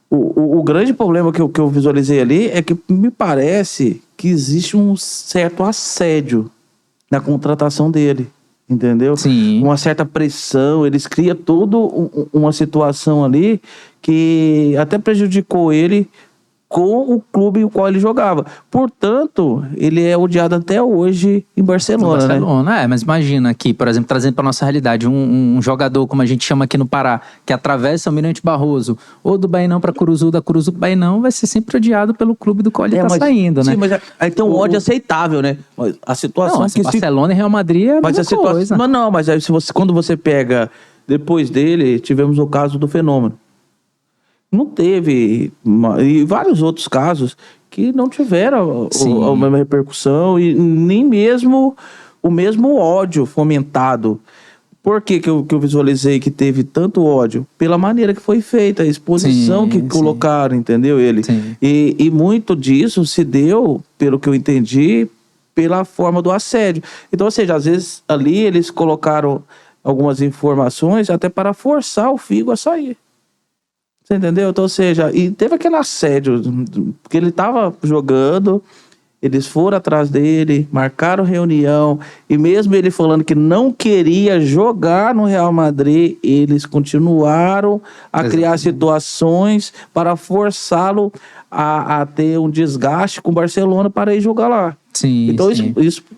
O grande problema que eu visualizei ali é que me parece que existe um certo assédio na contratação dele, entendeu? Sim. Uma certa pressão, eles criam toda uma situação ali que até prejudicou ele com o clube o qual ele jogava. Portanto, ele é odiado até hoje em Barcelona, né? Mas imagina aqui, por exemplo, trazendo para nossa realidade, um jogador, como a gente chama aqui no Pará, que atravessa o Almirante Barroso, ou do Bainão para Curuzu, da Curuzu para Bainão, vai ser sempre odiado pelo clube do qual ele está saindo, né? Sim, mas aí tem um ódio aceitável, né? A situação não, que Barcelona e Real Madrid é a mesma coisa. Mas aí quando você pega, depois dele, tivemos o caso do Fenômeno. Não teve, e vários outros casos que não tiveram a mesma repercussão e nem mesmo o mesmo ódio fomentado. Por que eu visualizei que teve tanto ódio? Pela maneira que foi feita, a exposição que colocaram, entendeu? E muito disso se deu, pelo que eu entendi, pela forma do assédio. Então, ou seja, às vezes ali eles colocaram algumas informações até para forçar o Figo a sair. Você entendeu? Então, ou seja, e teve aquele assédio, porque ele estava jogando, eles foram atrás dele, marcaram reunião, e mesmo ele falando que não queria jogar no Real Madrid, eles continuaram a criar situações para forçá-lo a ter um desgaste com o Barcelona para ir jogar lá. Sim, então,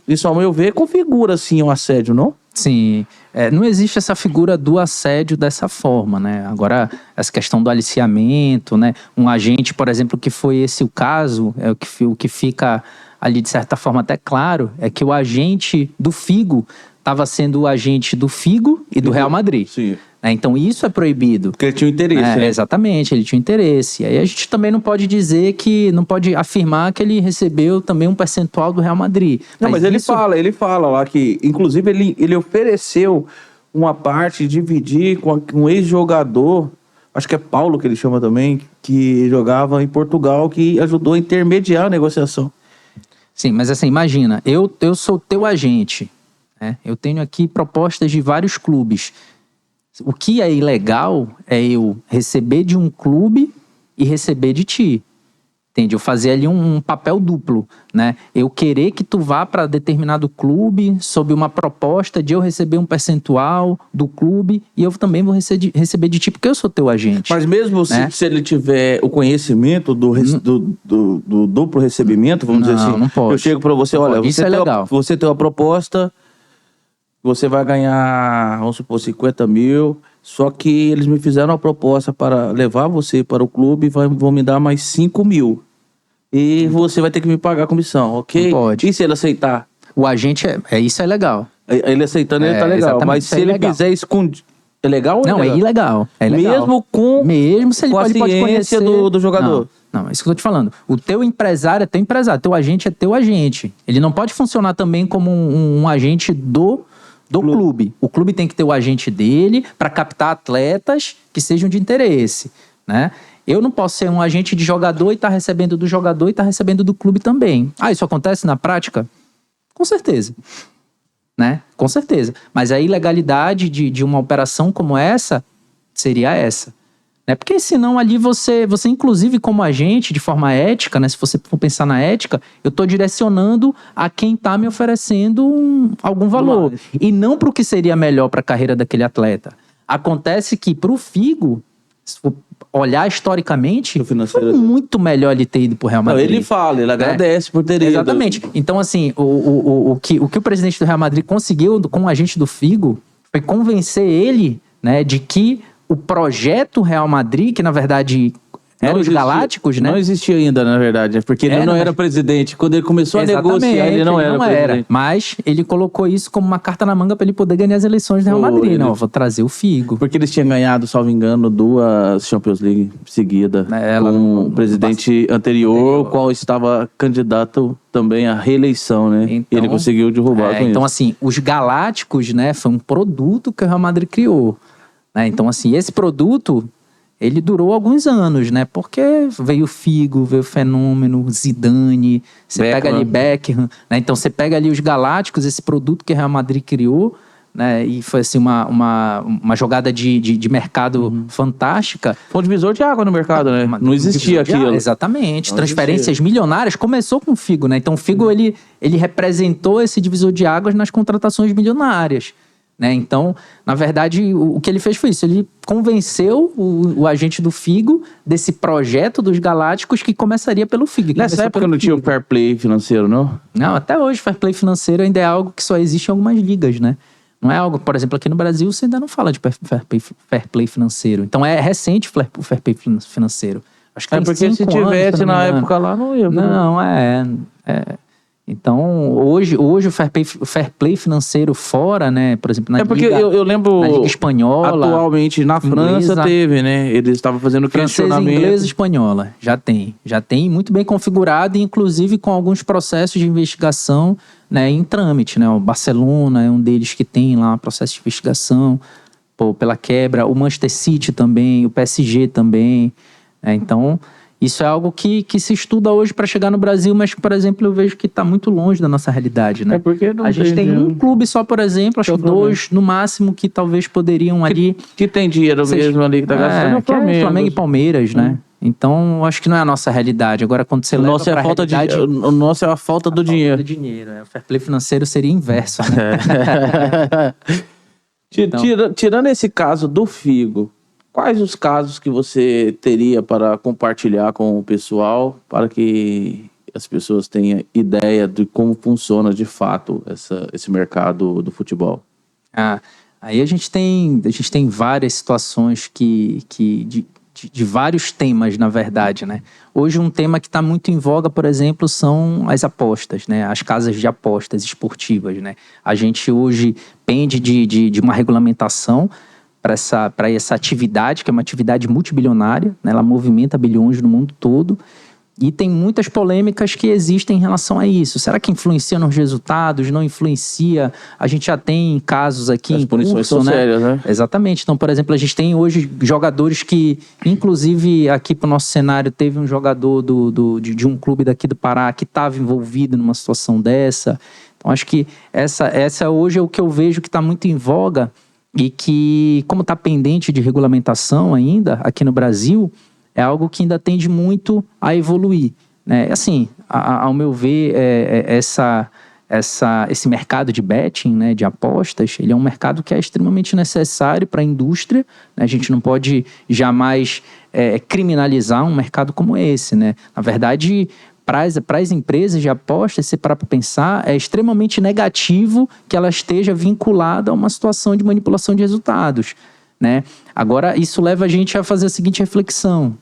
isso, ao meu ver, configura, assim, um assédio, não? Sim, não existe essa figura do assédio dessa forma, né? Agora, essa questão do aliciamento, né? Um agente, por exemplo, que foi esse o caso, o que fica ali de certa forma até claro, é que o agente do Figo estava sendo o agente do Figo e do Real Madrid. Sim. Então isso é proibido. Porque ele tinha um interesse, né? Exatamente, ele tinha um interesse. Aí a gente também não pode dizer não pode afirmar que ele recebeu também um percentual do Real Madrid. Não, mas ele fala lá que, inclusive, ele ofereceu uma parte, dividir com um ex-jogador, acho que é Paulo que ele chama também, que jogava em Portugal, que ajudou a intermediar a negociação. Sim, mas assim, imagina, eu sou teu agente, né? Eu tenho aqui propostas de vários clubes. O que é ilegal é eu receber de um clube e receber de ti. Entende? Eu fazer ali um papel duplo, né? Eu querer que tu vá para determinado clube sob uma proposta de eu receber um percentual do clube e eu também vou receber de ti porque eu sou teu agente. Mas mesmo se ele tiver o conhecimento do duplo recebimento, vamos dizer assim, não pode. Eu chego para você, olha, isso é legal. Você tem uma proposta, você vai ganhar, vamos supor, 50 mil, só que eles me fizeram uma proposta para levar você para o clube e vão me dar mais 5 mil. E você vai ter que me pagar a comissão, ok? Não pode. E se ele aceitar? O agente, isso é legal. Ele aceitando, ele tá legal. Mas se ele fizer escondido... É legal ou não, é ilegal? É ilegal. Mesmo se ele com a pode conhecer do jogador. Não, é isso que eu tô te falando. O teu empresário é teu empresário, teu agente é teu agente. Ele não pode funcionar também como um agente do clube. O clube tem que ter o agente dele para captar atletas que sejam de interesse, né? Eu não posso ser um agente de jogador e estar recebendo do jogador e estar recebendo do clube também. Isso acontece na prática? Com certeza. Né? Com certeza. Mas a ilegalidade de uma operação como essa seria essa. Né? Porque senão ali você inclusive como agente, de forma ética, né? Se você for pensar na ética, eu estou direcionando a quem está me oferecendo algum valor. E não para o que seria melhor para a carreira daquele atleta. Acontece que para o Figo, se for olhar historicamente, O financeiro foi muito melhor ele ter ido pro Real Não, Madrid. ele fala, ele agradece por ter ido. Exatamente. Então, assim, o que o presidente do Real Madrid conseguiu com o agente do Figo foi convencer ele, né, de que o projeto Real Madrid, que na verdade eram os Galácticos, né? Não existia ainda, na verdade, porque ele não era presidente. Quando ele começou a negociar, ele não era presidente. Mas ele colocou isso como uma carta na manga para ele poder ganhar as eleições do Real Madrid. Não, vou trazer o Figo. Porque eles tinham ganhado, salvo engano, 2 Champions League seguidas com o presidente anterior, o qual estava candidato também à reeleição, né? Então, ele conseguiu derrubar com então, isso. assim, os Galácticos, né, foi um produto que o Real Madrid criou. Né? Então, assim, esse produto, ele durou alguns anos, né? Porque veio o Figo, veio o Fenômeno, Zidane, você pega ali Beckham, né? Então você pega ali os Galácticos, esse produto que o Real Madrid criou, né? E foi assim uma jogada de mercado fantástica. Foi um divisor de água no mercado, né? Não existia aquilo. Exatamente. Transferências milionárias. Começou com o Figo, né? Então o Figo, ele representou esse divisor de águas nas contratações milionárias. Né? Então, na verdade, o que ele fez foi isso. Ele convenceu o agente do Figo desse projeto dos Galácticos que começaria pelo Figo. Nessa época não tinha o fair play financeiro, não? Não, até hoje o fair play financeiro ainda é algo que só existe em algumas ligas, né? Não é algo, por exemplo, aqui no Brasil você ainda não fala de fair play financeiro. Então é recente o fair play financeiro. Acho que tem porque se tivesse na época lá, não ia. Não, Então, hoje o fair play financeiro fora, né? Por exemplo, porque eu lembro. Na Liga Espanhola. Atualmente, na França teve, né? Eles estavam fazendo questionamento. Francesa, inglesa e espanhola. Já tem muito bem configurado, inclusive com alguns processos de investigação, né, em trâmite, né? O Barcelona é um deles que tem lá um processo de investigação pela quebra. O Manchester City também, o PSG também. Então, isso é algo que se estuda hoje para chegar no Brasil, mas, por exemplo, eu vejo que está muito longe da nossa realidade, né? Porque não a gente tem um clube só, por exemplo, acho que 2 no máximo que talvez poderiam ali... Que tem dinheiro mesmo ali que tá gastando é o Flamengo. Flamengo e Palmeiras, né? Então, acho que não é a nossa realidade. Agora, quando você leva pra realidade... O nosso é a falta do dinheiro. Falta do dinheiro. O fair play financeiro seria inverso, né? Tirando esse caso do Figo, quais os casos que você teria para compartilhar com o pessoal para que as pessoas tenham ideia de como funciona de fato esse mercado do futebol? Aí a gente tem várias situações de vários temas, na verdade, né? Hoje um tema que está muito em voga, por exemplo, são as apostas, né? As casas de apostas esportivas, né? A gente hoje pende de uma regulamentação para essa atividade, que é uma atividade multibilionária, né? Ela movimenta bilhões no mundo todo, e tem muitas polêmicas que existem em relação a isso. Será que influencia nos resultados? Não influencia? A gente já tem casos aqui em curso, punições são sérias, né? Exatamente. Então, por exemplo, a gente tem hoje jogadores que, inclusive aqui para o nosso cenário, teve um jogador de um clube daqui do Pará que estava envolvido numa situação dessa. Então, acho que essa hoje é o que eu vejo que está muito em voga, e que, como está pendente de regulamentação ainda aqui no Brasil, é algo que ainda tende muito a evoluir, né? Assim, ao meu ver, esse mercado de betting, né, de apostas, ele é um mercado que é extremamente necessário para a indústria, né? A gente não pode jamais criminalizar um mercado como esse, né? Na verdade, para as empresas de apostas, se parar para pensar, é extremamente negativo que ela esteja vinculada a uma situação de manipulação de resultados, né? Agora, isso leva a gente a fazer a seguinte reflexão.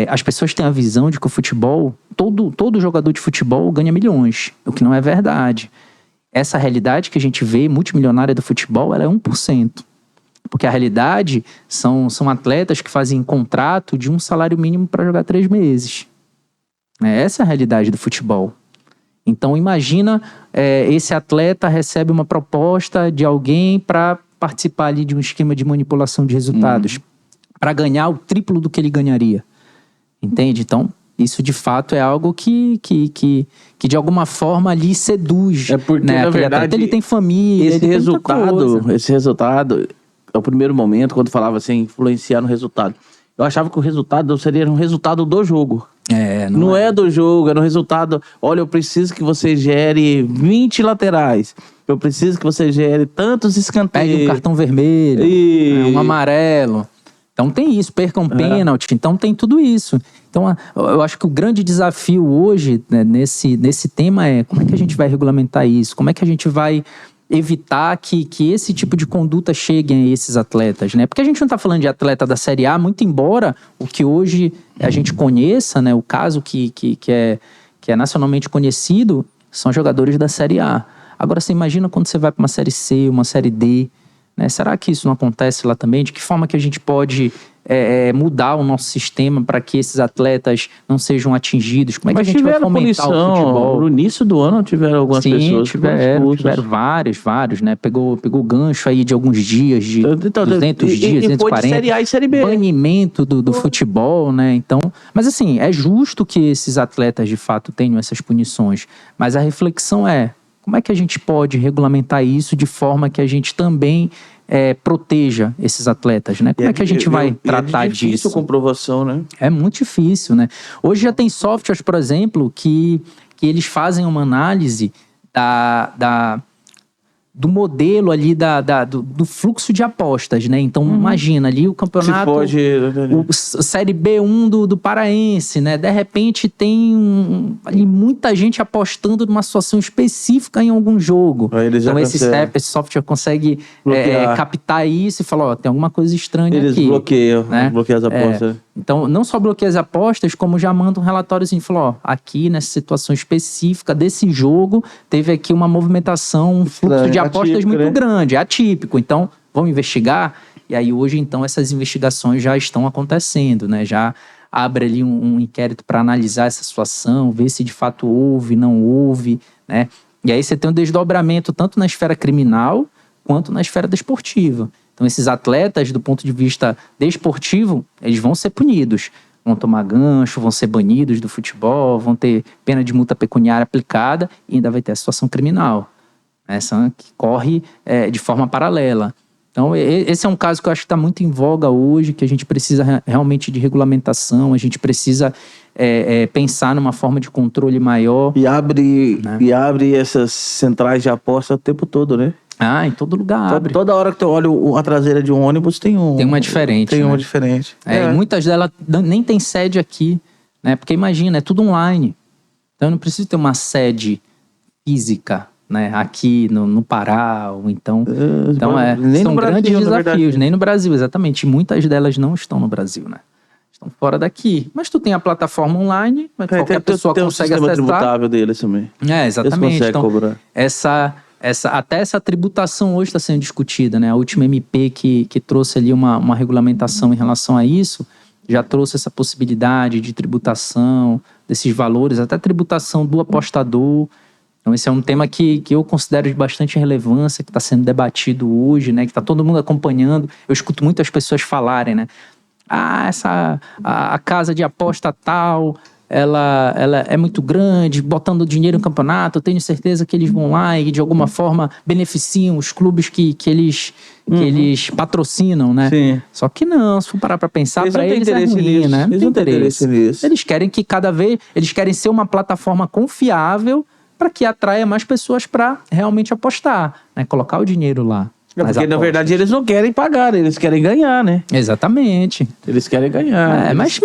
As pessoas têm a visão de que o futebol, todo jogador de futebol ganha milhões, o que não é verdade. Essa realidade que a gente vê, multimilionária do futebol, ela é 1%. Porque a realidade são atletas que fazem contrato de um salário mínimo para jogar 3 meses. Essa é a realidade do futebol. Então imagina, esse atleta recebe uma proposta de alguém para participar ali de um esquema de manipulação de resultados, para ganhar o triplo do que ele ganharia. Entende? Então, isso de fato é algo que de alguma forma ali seduz. É porque, né? na verdade, atleta, ele tem família, esse resultado, é o primeiro momento, quando falava assim, influenciar no resultado. Eu achava que o resultado seria um resultado do jogo. Não é do jogo, é no resultado. Olha, eu preciso que você gere 20 laterais. Eu preciso que você gere tantos escanteios. Pegue um cartão vermelho, um amarelo. Então tem isso, perca um pênalti, então tem tudo isso. Então eu acho que o grande desafio hoje, né, nesse tema é como é que a gente vai regulamentar isso? Como é que a gente vai evitar que esse tipo de conduta chegue a esses atletas, né? Porque a gente não está falando de atleta da Série A, muito embora o que hoje a gente conheça, né, o caso que é nacionalmente conhecido, são jogadores da Série A. Agora você imagina quando você vai para uma Série C, uma Série D, né? Será que isso não acontece lá também? De que forma que a gente pode mudar o nosso sistema para que esses atletas não sejam atingidos? Como é que a gente vai fomentar o futebol? No início do ano tiveram algumas pessoas tiveram vários, né? Pegou gancho aí de alguns dias, de 200 dias, 240. Foi de Série A e Série B. Banimento do futebol, né? Então, mas assim, é justo que esses atletas de fato tenham essas punições, mas a reflexão é: como é que a gente pode regulamentar isso de forma que a gente também proteja esses atletas, né? Como é que a gente vai tratar disso? É difícil a comprovação, né? É muito difícil, né? Hoje já tem softwares, por exemplo, que eles fazem uma análise do modelo ali, do fluxo de apostas, né? Então, imagina ali o campeonato, Série B1 do Paraense, né? De repente tem ali muita gente apostando numa situação específica em algum jogo. Então, esse software consegue captar isso e falar, ó, tem alguma coisa estranha aqui. Eles bloqueiam as apostas. Então, não só bloqueia as apostas, como já manda um relatório falou, ó, aqui nessa situação específica desse jogo, teve aqui uma movimentação, um fluxo de apostas muito grande, é atípico. Então, vamos investigar. E aí, hoje, então, essas investigações já estão acontecendo, né? Já abre ali um inquérito para analisar essa situação, ver se de fato houve, não houve, né? E aí você tem um desdobramento tanto na esfera criminal quanto na esfera desportiva. Então, esses atletas, do ponto de vista desportivo, eles vão ser punidos. Vão tomar gancho, vão ser banidos do futebol, vão ter pena de multa pecuniária aplicada e ainda vai ter a situação criminal, essa que corre de forma paralela. Então, esse é um caso que eu acho que está muito em voga hoje, que a gente precisa realmente de regulamentação, a gente precisa pensar numa forma de controle maior. E abre essas centrais de aposta o tempo todo, né? Em todo lugar abre. Toda hora que tu olha a traseira de um ônibus tem uma diferente. Tem uma diferente. E muitas delas nem tem sede aqui, né? Porque imagina, é tudo online. Então eu não preciso ter uma sede física, né? Aqui no Pará, ou então... são grandes desafios, nem no Brasil, exatamente. Muitas delas não estão no Brasil, né? Estão fora daqui. Mas tu tem a plataforma online, qualquer pessoa consegue acessar. Tem o sistema tributável deles também. Eles Exatamente. conseguem cobrar. Até essa tributação hoje está sendo discutida, né? A última MP que trouxe ali uma regulamentação em relação a isso, já trouxe essa possibilidade de tributação desses valores, até tributação do apostador. Então esse é um tema que eu considero de bastante relevância, que está sendo debatido hoje, né? Que está todo mundo acompanhando. Eu escuto muitas pessoas falarem, né? A casa de aposta tal... Ela é muito grande, botando dinheiro no campeonato, eu tenho certeza que eles vão lá e de alguma forma beneficiam os clubes que eles patrocinam, né? Sim. Só que não, se for parar pra pensar, para eles é ruim, né? Eles não têm interesse nisso. Eles querem que eles querem ser uma plataforma confiável para que atraia mais pessoas para realmente apostar, né? Colocar o dinheiro lá. Porque, na verdade, eles não querem pagar, eles querem ganhar, né? Exatamente. Eles querem ganhar. Mas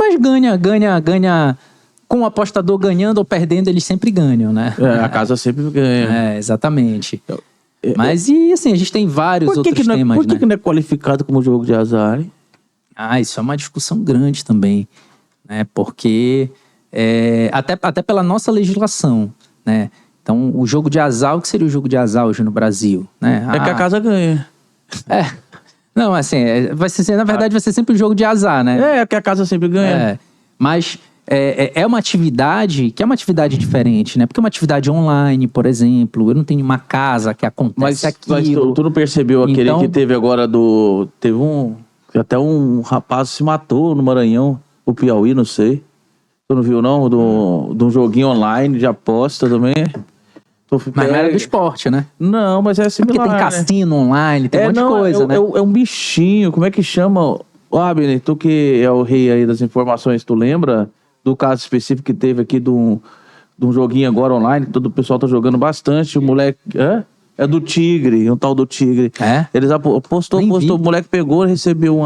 ganha... Com o apostador ganhando ou perdendo, eles sempre ganham, né? A casa sempre ganha. Exatamente. Mas e assim, a gente tem vários outros temas, Por que não é qualificado como jogo de azar, hein? Isso é uma discussão grande também, né? Porque até pela nossa legislação, né? Então, o jogo de azar, o que seria o jogo de azar hoje no Brasil? Né? Que a casa ganha. Não, assim, na verdade vai ser sempre um jogo de azar, né? Que a casa sempre ganha. Mas... É uma atividade que é uma atividade diferente, né? Porque é uma atividade online, por exemplo. Eu não tenho uma casa que acontece aquilo. Mas tu não percebeu aquele que teve agora Teve até um rapaz se matou no Maranhão, o Piauí, não sei. Tu não viu, não? De um joguinho online de aposta também. Mas não era do esporte, né? Não, mas é similar. Porque tem cassino online, tem um monte de coisa, né? É um bichinho, como é que chama? Abner, tu que é o rei aí das informações, tu lembra do caso específico que teve aqui de um joguinho agora online, que todo o pessoal tá jogando bastante, o moleque... É do Tigre, um tal do Tigre. Eles postou, o moleque pegou, recebeu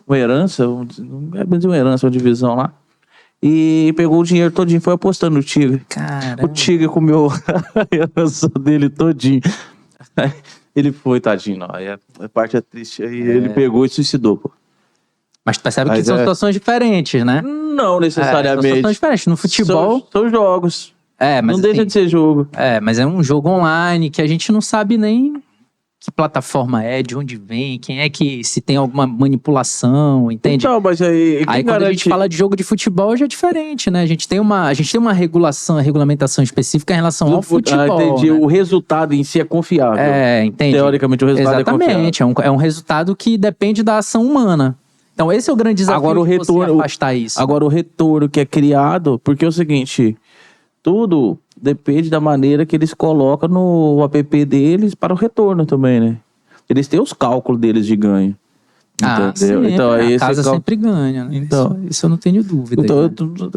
uma herança, não é bem uma herança, uma divisão lá. E pegou o dinheiro todinho, foi apostando no Tigre. Caramba. O Tigre comeu a herança dele todinho. Ele foi, tadinho, não. Aí a parte é triste. Aí ele pegou e suicidou, pô. Mas tu percebe que Mas são situações diferentes, né? Não São necessariamente. situações diferentes. No futebol... São jogos. Mas não deixa assim, de ser jogo. mas é um jogo online que a gente não sabe nem que plataforma é, de onde vem, quem é que, se tem alguma manipulação, entende? Então, mas aí Quando a gente fala de jogo de futebol já é diferente, né? A gente tem uma regulamentação específica em relação ao futebol. Entendi. Né? O resultado em si é confiável. Entende? Teoricamente, o resultado Exatamente. é confiável. É um resultado que depende da ação humana. Então, esse é o grande desafio agora, de você afastar isso. Agora, o retorno que é criado, porque é o seguinte, tudo depende da maneira que eles colocam no app deles para o retorno também, né? Eles têm os cálculos deles de ganho. Entendeu? Então, a casa sempre ganha, né? Então, isso eu não tenho dúvida. Então,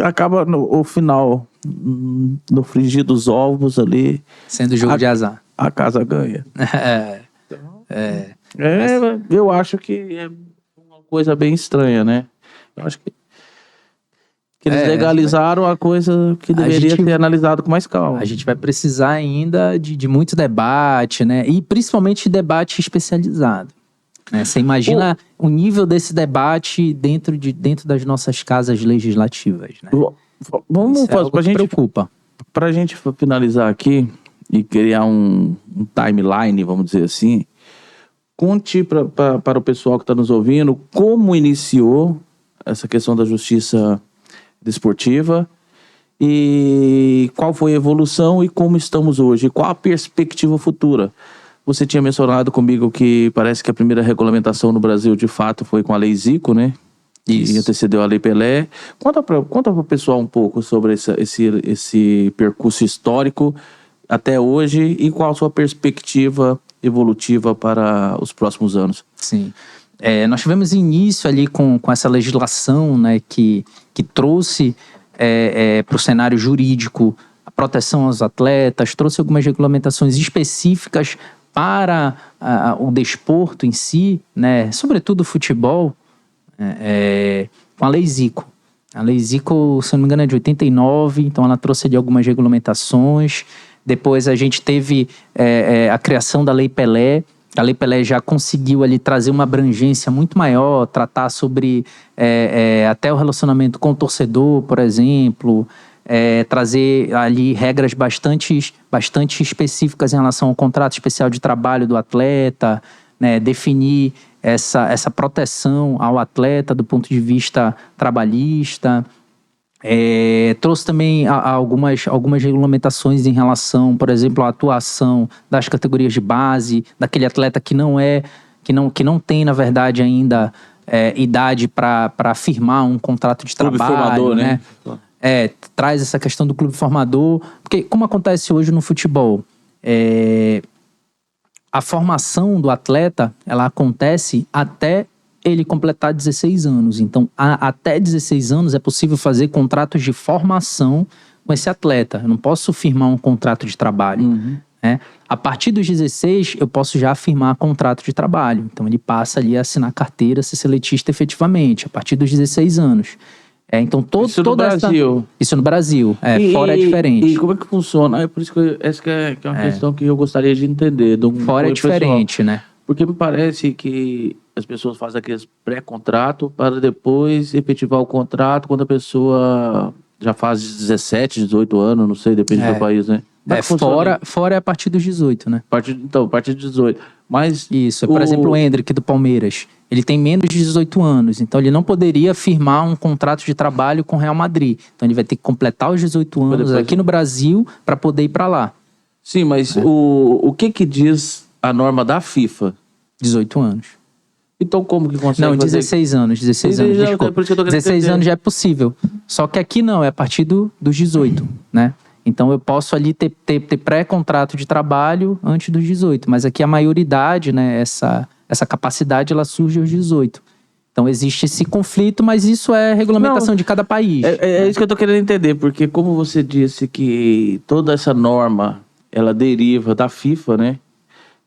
acaba no final, no frigir dos ovos ali... Sendo jogo de azar. A casa ganha. Eu acho que é uma coisa bem estranha, né? Eu acho que eles legalizaram a coisa que deveria ser analisado com mais calma. A gente vai precisar ainda de muito debate, né? E principalmente debate especializado. Né? Você imagina o nível desse debate dentro das nossas casas legislativas, né? Vamos fazer pra gente preocupa. Pra gente finalizar aqui e criar um timeline, vamos dizer assim, conte para o pessoal que está nos ouvindo como iniciou essa questão da justiça desportiva e qual foi a evolução e como estamos hoje, qual a perspectiva futura. Você tinha mencionado comigo que parece que a primeira regulamentação no Brasil de fato foi com a Lei Zico, né? Isso. E antecedeu a Lei Pelé. Conta para o pessoal um pouco sobre esse percurso histórico até hoje e qual a sua perspectiva evolutiva para os próximos anos. Sim. Nós tivemos início ali com essa legislação, né, que trouxe para o cenário jurídico a proteção aos atletas, trouxe algumas regulamentações específicas para o desporto em si, né, sobretudo o futebol, com a Lei Zico. A Lei Zico, se não me engano, é de 89, então ela trouxe ali algumas regulamentações. Depois a gente teve a criação da Lei Pelé. A Lei Pelé já conseguiu ali trazer uma abrangência muito maior, tratar sobre até o relacionamento com o torcedor, por exemplo, trazer ali regras bastante específicas em relação ao contrato especial de trabalho do atleta, né, definir essa proteção ao atleta do ponto de vista trabalhista. Trouxe também algumas regulamentações em relação, por exemplo, à atuação das categorias de base, daquele atleta que não tem, na verdade, ainda idade para firmar um contrato de trabalho. Clube formador, né? Traz essa questão do clube formador, porque como acontece hoje no futebol, a formação do atleta, ela acontece até ele completar 16 anos. Então, até 16 anos é possível fazer contratos de formação com esse atleta. Eu não posso firmar um contrato de trabalho. Né? A partir dos 16, eu posso já firmar contrato de trabalho. Então, ele passa ali a assinar carteira, ser seletista efetivamente, a partir dos 16 anos. Então, isso no Brasil. Isso no Brasil. Fora é diferente. E como é que funciona? Por isso que essa é uma questão que eu gostaria de entender. Fora é diferente, né? Porque me parece que as pessoas fazem aqueles pré-contrato para depois efetivar o contrato quando a pessoa já faz 17, 18 anos, não sei, depende do país, né? Fora é a partir dos 18, né? A partir de 18. Mas isso, por exemplo, o Endrick do Palmeiras. Ele tem menos de 18 anos, então ele não poderia firmar um contrato de trabalho com o Real Madrid. Então ele vai ter que completar os 18 anos aqui no Brasil para poder ir para lá. Sim, mas o que diz a norma da FIFA? 18 anos. Então como que consegue? Não, 16 anos. 16 anos, desculpa. Por isso que eu tô 16 entender. anos já é possível. Só que aqui não, é a partir dos 18, né? Então eu posso ali ter pré-contrato de trabalho antes dos 18. Mas aqui a maioridade, né, essa capacidade, ela surge aos 18. Então existe esse conflito, mas isso é regulamentação de cada país. Isso que eu tô querendo entender, porque como você disse que toda essa norma, ela deriva da FIFA, né?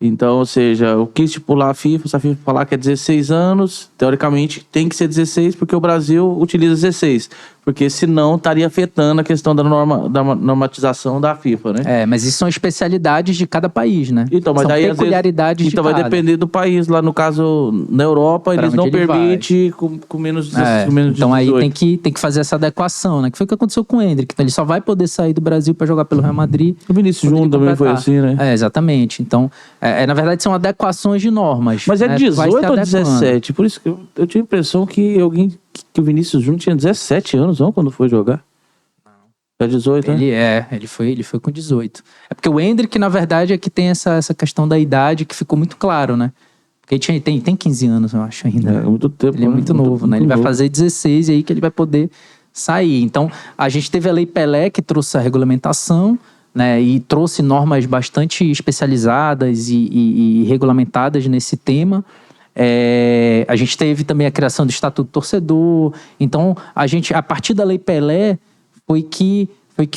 Então, ou seja, o que estipular a FIFA, se a FIFA falar que é 16 anos, teoricamente tem que ser 16 porque o Brasil utiliza 16. Porque senão estaria afetando a questão da normatização da FIFA, né? Mas isso são especialidades de cada país, né? Então, mas são daí, às vezes, peculiaridades de então vai cada. depender do país. Lá no caso, na Europa, Pra eles onde não ele permitem com menos de 18. Então aí tem que fazer essa adequação, né? Que foi o que aconteceu com o Endrick. Então ele só vai poder sair do Brasil para jogar pelo Real Madrid. O Vinícius Júnior também foi assim, né? Exatamente. Então, na verdade, são adequações de normas. Mas é né? 18 ou 17? Por isso que eu tinha a impressão que que o Vinícius Júnior tinha 17 anos, não, quando foi jogar. É 18, né? Ele foi com 18. É porque o Endrick, na verdade, é que tem essa questão da idade que ficou muito claro, né? Porque ele tem 15 anos, eu acho, ainda. É muito tempo. Ele é muito novo, né? Ele vai fazer 16 e aí que ele vai poder sair. Então, a gente teve a Lei Pelé, que trouxe a regulamentação, né? E trouxe normas bastante especializadas e regulamentadas nesse tema. A gente teve também a criação do Estatuto do Torcedor. Então, a partir da Lei Pelé, foi que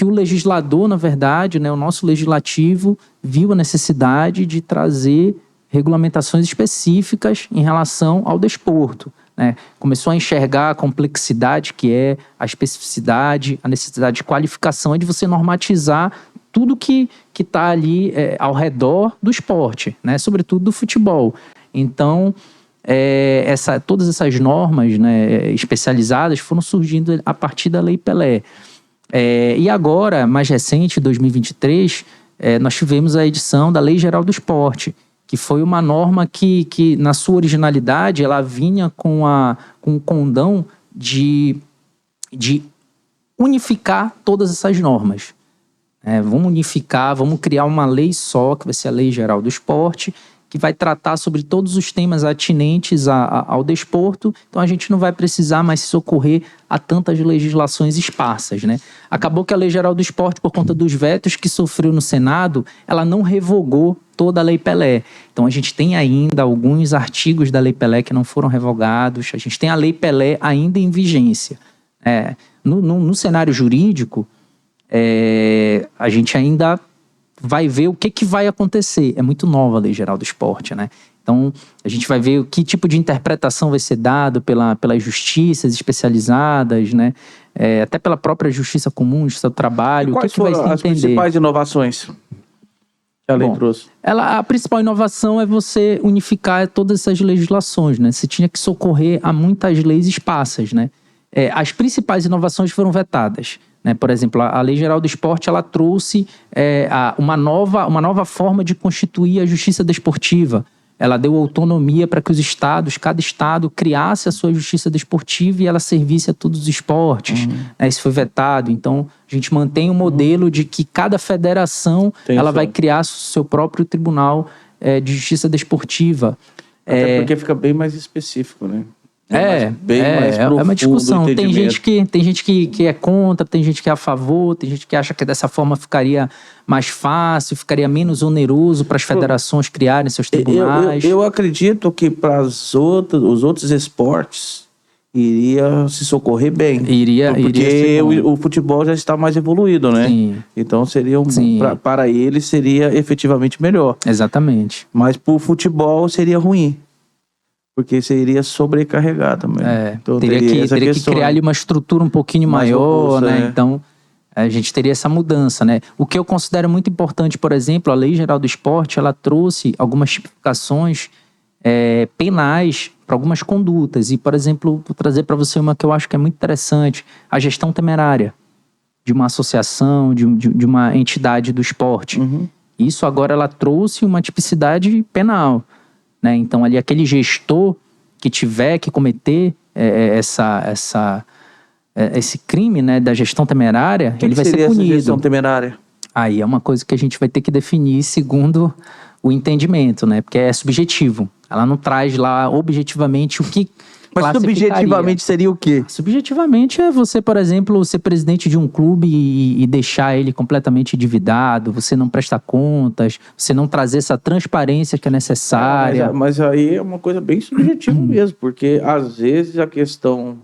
o legislador, na verdade, né, o nosso legislativo, viu a necessidade de trazer regulamentações específicas em relação ao desporto. Né? Começou a enxergar a complexidade que é, a especificidade, a necessidade de qualificação e de você normatizar tudo que está ali ao redor do esporte, né? Sobretudo do futebol. Então, todas essas normas, né, especializadas foram surgindo a partir da Lei Pelé. E agora, mais recente, 2023, nós tivemos a edição da Lei Geral do Esporte, que foi uma norma que na sua originalidade, ela vinha com um condão de unificar todas essas normas. Vamos unificar, vamos criar uma lei só, que vai ser a Lei Geral do Esporte, que vai tratar sobre todos os temas atinentes ao desporto. Então a gente não vai precisar mais se socorrer a tantas legislações esparsas, né? Acabou que a Lei Geral do Esporte, por conta dos vetos que sofreu no Senado, ela não revogou toda a Lei Pelé. Então a gente tem ainda alguns artigos da Lei Pelé que não foram revogados, a gente tem a Lei Pelé ainda em vigência. No cenário jurídico, a gente ainda vai ver o que vai acontecer. É muito nova a Lei Geral do Esporte, né? Então, a gente vai ver que tipo de interpretação vai ser dado pelas justiças especializadas, né? Até pela própria Justiça Comum, Justiça do Trabalho. Quais que vai se foram as entender? principais inovações que a lei trouxe? A principal inovação é você unificar todas essas legislações, né? Você tinha que socorrer a muitas leis esparsas, né? As principais inovações foram vetadas. Né? Por exemplo, a Lei Geral do Esporte, ela trouxe uma nova forma de constituir a justiça desportiva. Ela deu autonomia para que os estados, cada estado, criasse a sua justiça desportiva e ela servisse a todos os esportes. Isso foi vetado. Então, a gente mantém o modelo de que cada federação vai criar o seu próprio tribunal de justiça desportiva. Até porque fica bem mais específico, né? Mais é uma discussão. Tem gente que é contra, tem gente que é a favor, tem gente que acha que dessa forma ficaria mais fácil, ficaria menos oneroso para as federações criarem seus tribunais. Eu acredito que para os outros esportes iria se socorrer bem. Porque o futebol já está mais evoluído, né? Sim. Então para ele seria efetivamente melhor. Exatamente. Mas para o futebol seria ruim. Porque você iria sobrecarregar também. Então, teria que criar ali uma estrutura um pouquinho maior, né? Então, a gente teria essa mudança, né? O que eu considero muito importante, por exemplo, a Lei Geral do Esporte, ela trouxe algumas tipificações penais para algumas condutas. E, por exemplo, vou trazer para você uma que eu acho que é muito interessante, a gestão temerária de uma associação, de uma entidade do esporte. Isso agora ela trouxe uma tipicidade penal. Né? Então, ali, aquele gestor que tiver que cometer esse crime, né, da gestão temerária, ele vai ser punido. Essa gestão temerária? Aí é uma coisa que a gente vai ter que definir segundo o entendimento, né? Porque é subjetivo. Ela não traz lá objetivamente o que Mas subjetivamente seria o quê? Subjetivamente é você, por exemplo, ser presidente de um clube e deixar ele completamente endividado, você não prestar contas, você não trazer essa transparência que é necessária. Mas aí é uma coisa bem subjetiva mesmo, porque às vezes a questão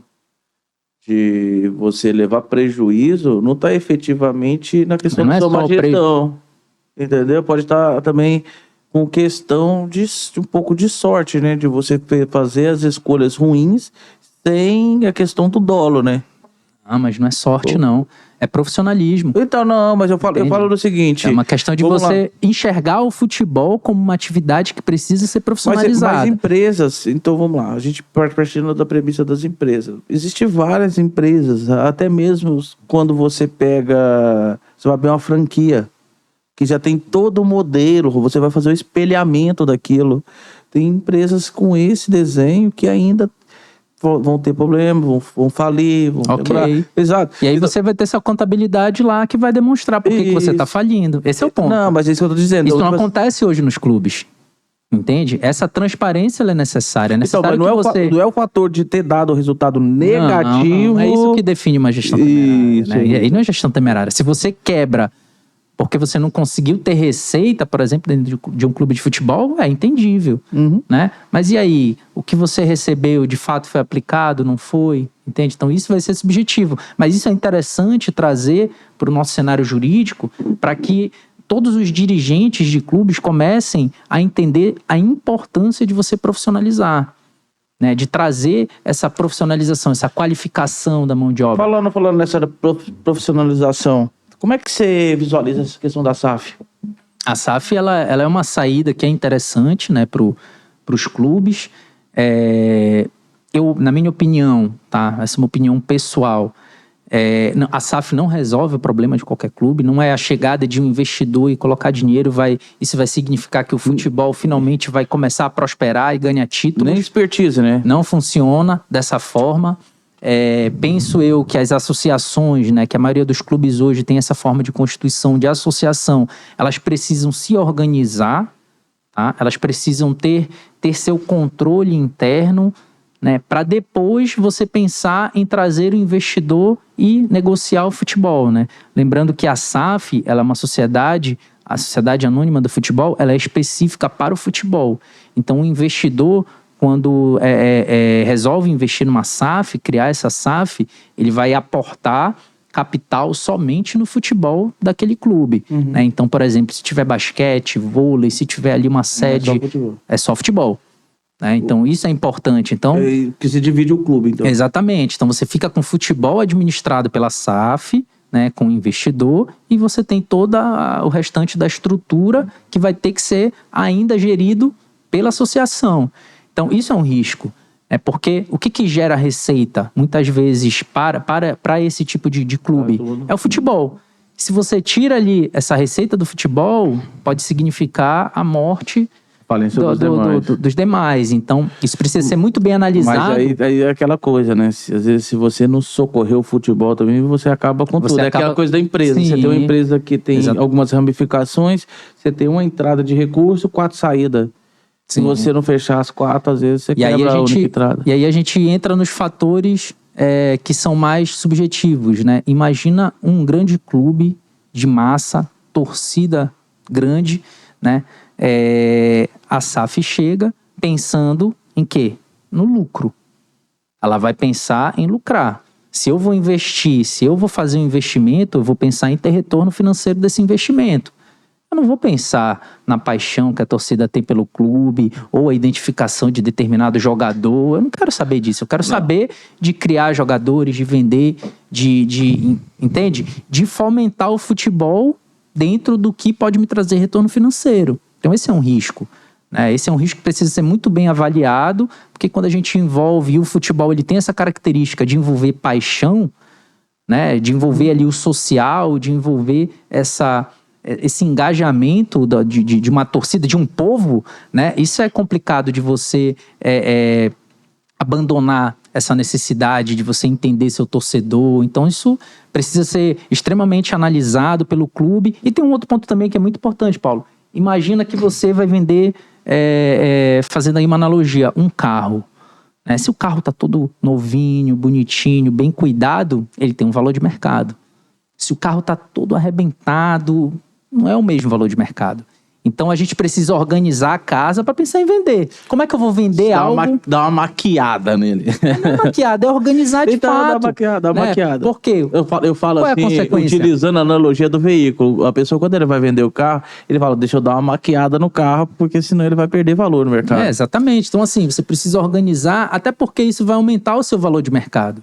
de você levar prejuízo não está efetivamente na questão da sua má gestão. Entendeu? Pode estar também com questão de um pouco de sorte, né? De você fazer as escolhas ruins sem a questão do dolo, né? Ah, mas não é sorte, não. É profissionalismo. Então, não, mas eu falo do seguinte... É uma questão de você enxergar o futebol como uma atividade que precisa ser profissionalizada. Mas empresas... Então, vamos lá. A gente partindo da premissa das empresas. Existem várias empresas, até mesmo quando você pega... Você vai abrir uma franquia, que já tem todo o modelo, você vai fazer o espelhamento daquilo. Tem empresas com esse desenho que ainda... vão ter problema, vão falir, vão quebrar. Exato. E aí você vai ter essa contabilidade lá que vai demonstrar por que você está falindo. Esse é o ponto. Não, mas é isso que eu tô dizendo. Isso não acontece hoje nos clubes. Entende? Essa transparência ela é necessária. É necessário então, mas não é o fator de ter dado o resultado negativo. Não é isso que define uma gestão temerária. Né? E aí não é gestão temerária. Se você quebra porque você não conseguiu ter receita, por exemplo, dentro de um clube de futebol, é entendível, né? Mas e aí? O que você recebeu, de fato, foi aplicado, não foi? Entende? Então, isso vai ser subjetivo. Mas isso é interessante trazer para o nosso cenário jurídico, para que todos os dirigentes de clubes comecem a entender a importância de você profissionalizar, né? De trazer essa profissionalização, essa qualificação da mão de obra. Falando nessa profissionalização, como é que você visualiza essa questão da SAF? A SAF ela é uma saída que é interessante, né, para os clubes. Na minha opinião, tá? Essa é uma opinião pessoal. A SAF não resolve o problema de qualquer clube. Não é a chegada de um investidor e colocar dinheiro. Isso vai significar que o futebol finalmente vai começar a prosperar e ganhar títulos. Nem expertise, né? Não funciona dessa forma. Penso eu que as associações, né, que a maioria dos clubes hoje tem essa forma de constituição de associação, elas precisam se organizar, tá? Elas precisam ter seu controle interno, né, para depois você pensar em trazer o investidor e negociar o futebol, né? Lembrando que a SAF, ela é uma sociedade, a Sociedade Anônima do Futebol, ela é específica para o futebol. Então o investidor, quando resolve investir numa SAF, criar essa SAF, ele vai aportar capital somente no futebol daquele clube. Né? Então, por exemplo, se tiver basquete, vôlei, se tiver ali uma sede, é só futebol. Né? Então, isso é importante. Então, que se divide o clube, então. Exatamente. Então, você fica com futebol administrado pela SAF, né, com o investidor, e você tem todo o restante da estrutura que vai ter que ser ainda gerido pela associação. Então, isso é um risco, porque o que gera receita, muitas vezes, para esse tipo de clube? É o futebol. Se você tira ali essa receita do futebol, pode significar a morte dos demais. Então, isso precisa ser muito bem analisado. Mas aí é aquela coisa, né? Às vezes, se você não socorrer o futebol também, você acaba com tudo. É aquela coisa da empresa. Sim. Você tem uma empresa que tem algumas ramificações, você tem uma entrada de recurso, 4 saídas. Se você não fechar as 4, às vezes você quebra a única entrada. E aí a gente entra nos fatores que são mais subjetivos, né? Imagina um grande clube de massa, torcida grande, né? A SAF chega pensando em quê? No lucro. Ela vai pensar em lucrar. Se eu vou investir, se eu vou fazer um investimento, eu vou pensar em ter retorno financeiro desse investimento. Eu não vou pensar na paixão que a torcida tem pelo clube ou a identificação de determinado jogador. Eu não quero saber disso. Eu quero saber de criar jogadores, de vender, entende? De fomentar o futebol dentro do que pode me trazer retorno financeiro. Então esse é um risco. Né? Esse é um risco que precisa ser muito bem avaliado, porque quando a gente envolve, e o futebol ele tem essa característica de envolver paixão, né? De envolver ali o social, de envolver esse engajamento de uma torcida, de um povo, né? Isso é complicado de você abandonar essa necessidade de você entender seu torcedor. Então isso precisa ser extremamente analisado pelo clube. E tem um outro ponto também que é muito importante, Paulo. Imagina que você vai vender, fazendo aí uma analogia, um carro. Né? Se o carro está todo novinho, bonitinho, bem cuidado, ele tem um valor de mercado. Se o carro está todo arrebentado, não é o mesmo valor de mercado. Então a gente precisa organizar a casa para pensar em vender. Como é que eu vou vender algo? Dá uma maquiada nele. Não é maquiada, é organizar de Então, fato. dá uma maquiada. Por quê? Eu falo Qual é a assim, consequência? utilizando a analogia do veículo. A pessoa, quando ele vai vender o carro, ele fala, deixa eu dar uma maquiada no carro, porque senão ele vai perder valor no mercado. Exatamente. Então, assim, você precisa organizar, até porque isso vai aumentar o seu valor de mercado.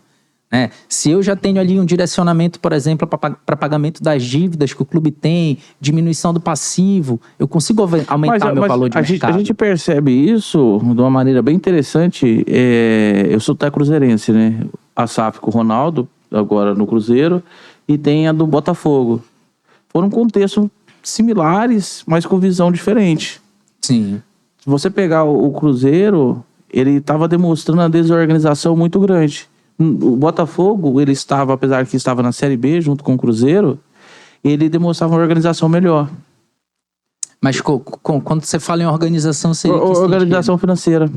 Né? Se eu já tenho ali um direcionamento, por exemplo, para pagamento das dívidas que o clube tem, diminuição do passivo, eu consigo aumentar meu valor de mercado. A gente percebe isso de uma maneira bem interessante. Eu sou até cruzeirense, né? A SAF com o Ronaldo, agora no Cruzeiro, e tem a do Botafogo. Foram contextos similares, mas com visão diferente. Sim. Se você pegar o Cruzeiro, ele estava demonstrando uma desorganização muito grande. O Botafogo, ele estava, apesar que estava na Série B junto com o Cruzeiro, ele demonstrava uma organização melhor. Mas quando você fala em organização, seria organização financeira.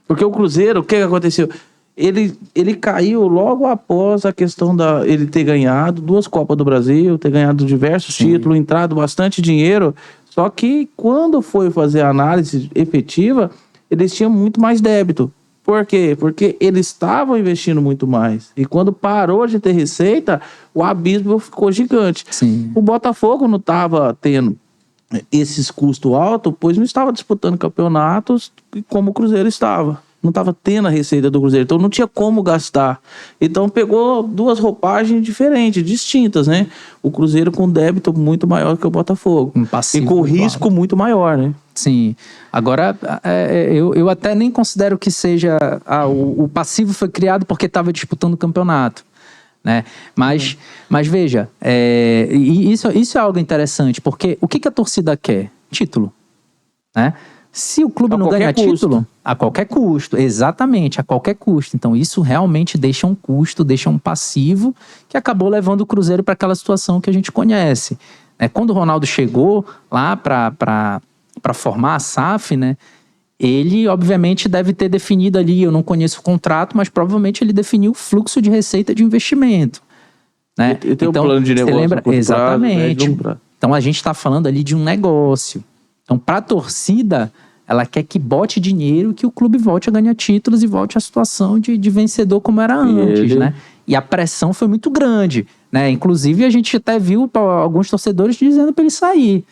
Porque o Cruzeiro, o que aconteceu? Ele caiu logo após a questão ele ter ganhado 2 Copas do Brasil, ter ganhado diversos títulos, entrado bastante dinheiro. Só que quando foi fazer a análise efetiva, eles tinham muito mais débito. Por quê? Porque eles estavam investindo muito mais. E quando parou de ter receita, o abismo ficou gigante. Sim. O Botafogo não estava tendo esses custos altos, pois não estava disputando campeonatos como o Cruzeiro estava. Não estava tendo a receita do Cruzeiro, então não tinha como gastar. Então pegou 2 roupagens diferentes, distintas, né? O Cruzeiro com débito muito maior que o Botafogo. E com risco muito maior, né? Sim. Agora, eu até nem considero que seja... o passivo foi criado porque estava disputando o campeonato. Né? Mas veja, isso é algo interessante, porque o que a torcida quer? Título. Né? Se o clube não ganha título, a qualquer custo, exatamente, a qualquer custo. Então isso realmente deixa um custo, deixa um passivo que acabou levando o Cruzeiro para aquela situação que a gente conhece. Quando o Ronaldo chegou lá para formar a SAF, né, ele obviamente deve ter definido ali, eu não conheço o contrato, mas provavelmente ele definiu o fluxo de receita de investimento. Né? E tem então, um plano de negócio. Lembra? Exatamente. Prazo. Então a gente está falando ali de um negócio. Então, para a torcida, ela quer que bote dinheiro, que o clube volte a ganhar títulos e volte à situação de vencedor como era antes, né? E a pressão foi muito grande, né? Inclusive, a gente até viu alguns torcedores dizendo para ele sair,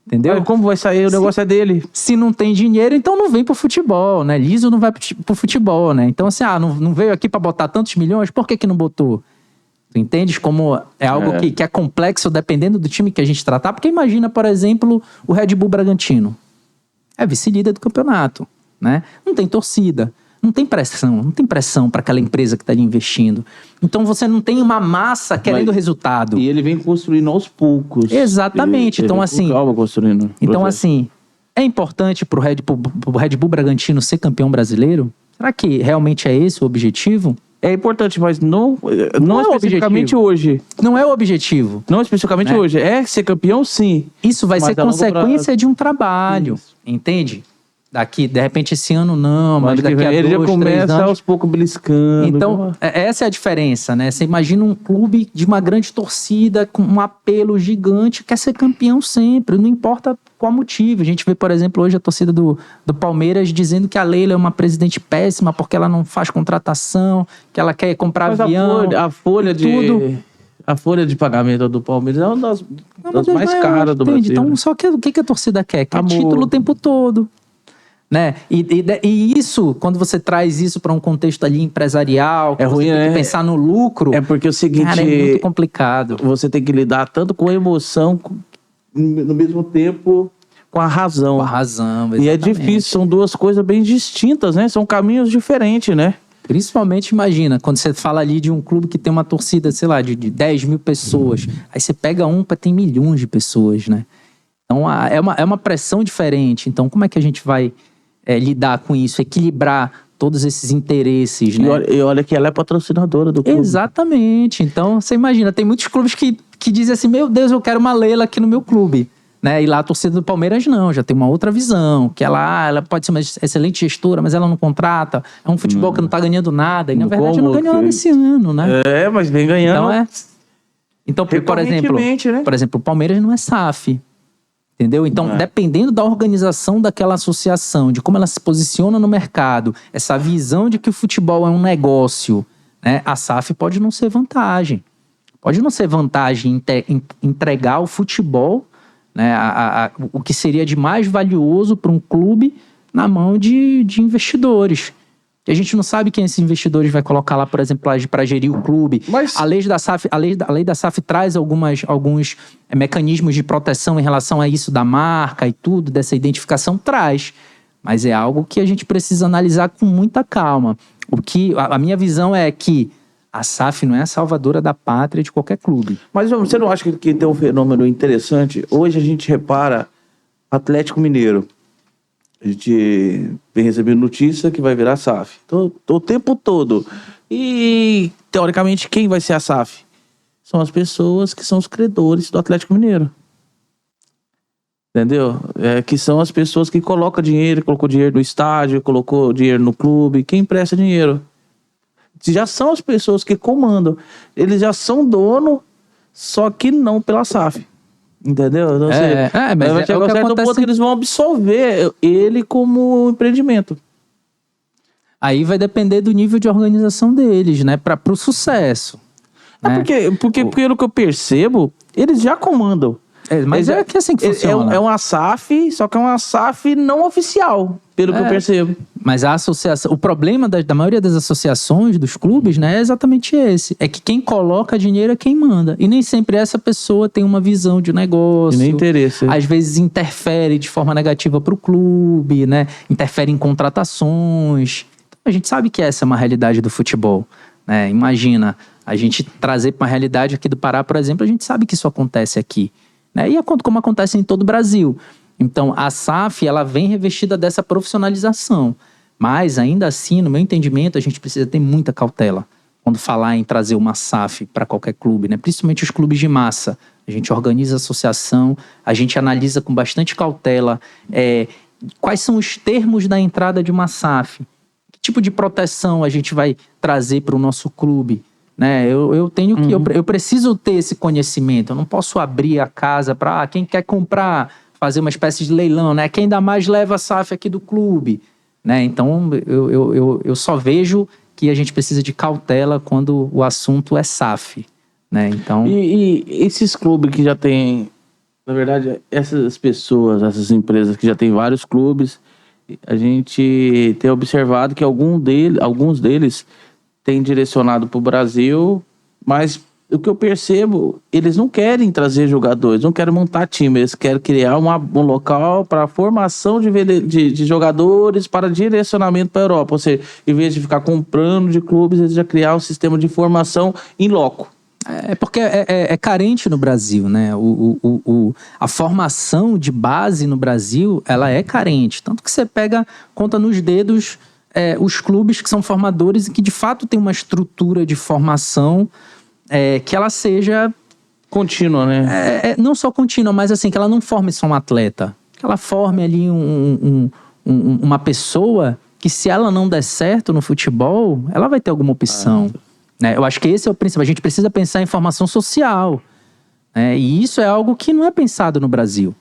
entendeu? Mas como vai sair? O negócio é dele. Se não tem dinheiro, então não vem pro futebol, né? Liso não vai pro futebol, né? Então, assim, não veio aqui para botar tantos milhões, por que não botou? Tu entendes como é algo que é complexo dependendo do time que a gente tratar? Porque imagina, por exemplo, o Red Bull Bragantino. É vice-líder do campeonato, né? Não tem torcida, não tem pressão para aquela empresa que está ali investindo. Então você não tem uma massa querendo resultado. E ele vem construindo aos poucos. Exatamente. Então, assim. Calma, construindo. Então, assim, é importante pro Red Bull Bragantino ser campeão brasileiro? Será que realmente é esse o objetivo? É importante, mas não é especificamente hoje. Não é o objetivo. Não especificamente hoje. É ser campeão, sim. Isso vai ser consequência de um trabalho. Isso. Entende? Daqui, de repente, esse ano não, mas daqui a 2, 3 anos... Ele já começa aos poucos beliscando. Então, essa é a diferença, né? Você imagina um clube de uma grande torcida, com um apelo gigante, quer ser campeão sempre, não importa qual motivo. A gente vê, por exemplo, hoje a torcida do Palmeiras dizendo que a Leila é uma presidente péssima porque ela não faz contratação, que ela quer comprar avião. A folha de pagamento do Palmeiras é uma das mais caras do Brasil. Então, só que o que a torcida quer? Quer título o tempo todo. Né? E isso, quando você traz isso para um contexto ali empresarial, é ruim, você tem que pensar no lucro. É porque é o seguinte, cara, é muito complicado. Você tem que lidar tanto com a emoção, no mesmo tempo com a razão. Com a razão, exatamente. E é difícil, são 2 coisas bem distintas, né? São caminhos diferentes, né? Principalmente, imagina, quando você fala ali de um clube que tem uma torcida, sei lá, de 10 mil pessoas, aí você pega para tem milhões de pessoas, né? Então, é uma pressão diferente. Então, como é que a gente vai lidar com isso, equilibrar todos esses interesses, né? E olha que ela é patrocinadora do clube. Exatamente. Então, você imagina, tem muitos clubes que dizem assim, meu Deus, eu quero uma Leila aqui no meu clube. Né? E lá a torcida do Palmeiras não, já tem uma outra visão, que ela pode ser uma excelente gestora, mas ela não contrata, é um futebol que não tá ganhando nada, e na verdade não ganhou nada esse ano, né? Mas vem ganhando. Então, por exemplo, o Palmeiras não é SAF. Entendeu? Então, dependendo da organização daquela associação, de como ela se posiciona no mercado, essa visão de que o futebol é um negócio, né, a SAF pode não ser vantagem. Pode não ser vantagem entregar o futebol, né, o que seria de mais valioso para um clube na mão de investidores. E a gente não sabe quem esses investidores vai colocar lá, por exemplo, para gerir o clube. Mas a lei da SAF traz alguns mecanismos de proteção em relação a isso da marca e tudo, dessa identificação, traz. Mas é algo que a gente precisa analisar com muita calma. A minha visão é que a SAF não é a salvadora da pátria de qualquer clube. Mas você não acha que tem um fenômeno interessante? Hoje a gente repara Atlético Mineiro. A gente vem recebendo notícia que vai virar SAF. O tempo todo. E, teoricamente, quem vai ser a SAF? São as pessoas que são os credores do Atlético Mineiro. Entendeu? Que são as pessoas que colocou dinheiro no estádio, colocou dinheiro no clube. Quem empresta dinheiro? Já são as pessoas que comandam. Eles já são dono, só que não pela SAF. Entendeu? Então, mas vai chegar um certo ponto que eles vão absorver ele como empreendimento. Aí vai depender do nível de organização deles, né? Para o sucesso. Né? Porque pelo que eu percebo, eles já comandam. Mas é que assim que funciona. É uma SAF, só que é uma SAF não oficial, pelo que eu percebo. Mas a associação, o problema da maioria das associações, dos clubes, né, é exatamente esse. É que quem coloca dinheiro é quem manda. E nem sempre essa pessoa tem uma visão de negócio. E nem interesse. Às vezes interfere de forma negativa para o clube, né? Interfere em contratações. Então, a gente sabe que essa é uma realidade do futebol. Né? Imagina, a gente trazer para uma realidade aqui do Pará, por exemplo, a gente sabe que isso acontece aqui. Né? E como acontece em todo o Brasil. Então, a SAF, ela vem revestida dessa profissionalização. Mas, ainda assim, no meu entendimento, a gente precisa ter muita cautela quando falar em trazer uma SAF para qualquer clube, né? Principalmente os clubes de massa. A gente organiza a associação, a gente analisa com bastante cautela quais são os termos da entrada de uma SAF. Que tipo de proteção a gente vai trazer para o nosso clube? Né? Eu preciso ter esse conhecimento. Eu não posso abrir a casa para quem quer comprar, fazer uma espécie de leilão, né? Quem dá mais leva a SAF aqui do clube, né? Então eu só vejo que a gente precisa de cautela quando o assunto é SAF, né? Então e esses clubes que já tem, na verdade, essas pessoas, essas empresas que já tem vários clubes, a gente tem observado que alguns deles tem direcionado para o Brasil, mas o que eu percebo, eles não querem trazer jogadores, não querem montar time, eles querem criar um local para formação de jogadores para direcionamento para a Europa. Ou seja, em vez de ficar comprando de clubes, eles já criar um sistema de formação em loco. Porque é carente no Brasil, né? A formação de base no Brasil, ela é carente. Tanto que você conta nos dedos os clubes que são formadores e que de fato tem uma estrutura de formação que ela seja contínua, né? Não só contínua, mas assim, que ela não forme só um atleta. Que ela forme ali uma pessoa que, se ela não der certo no futebol, ela vai ter alguma opção. Né? Eu acho que esse é o principal. A gente precisa pensar em formação social. E isso é algo que não é pensado no Brasil.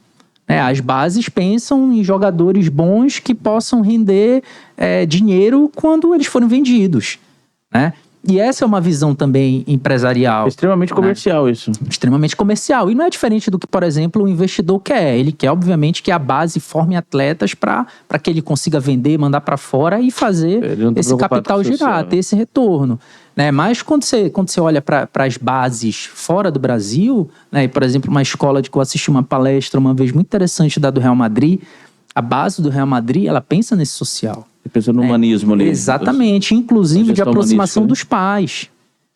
As bases pensam em jogadores bons que possam render dinheiro quando eles forem vendidos, né? E essa é uma visão também empresarial. Extremamente comercial, isso. Extremamente comercial. E não é diferente do que, por exemplo, o investidor quer. Ele quer, obviamente, que a base forme atletas para que ele consiga vender, mandar para fora e fazer esse capital girar, ter esse retorno. Né? Mas quando você olha para as bases fora do Brasil, né? E, por exemplo, uma escola que eu assisti uma palestra uma vez muito interessante da do Real Madrid, a base do Real Madrid, ela pensa nesse social. Pensa no humanismo ali. Exatamente, inclusive de aproximação dos pais.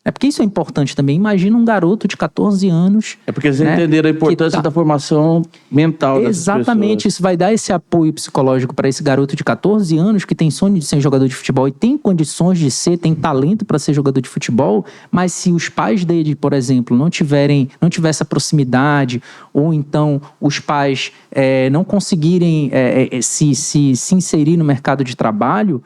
Porque isso é importante também. Imagina um garoto de 14 anos... porque vocês entenderam a importância da formação mental dessas pessoas. Exatamente, isso vai dar esse apoio psicológico para esse garoto de 14 anos que tem sonho de ser jogador de futebol e tem condições de ser, tem talento para ser jogador de futebol, mas se os pais dele, por exemplo, não tiver essa proximidade, ou então os pais não conseguirem se inserir no mercado de trabalho,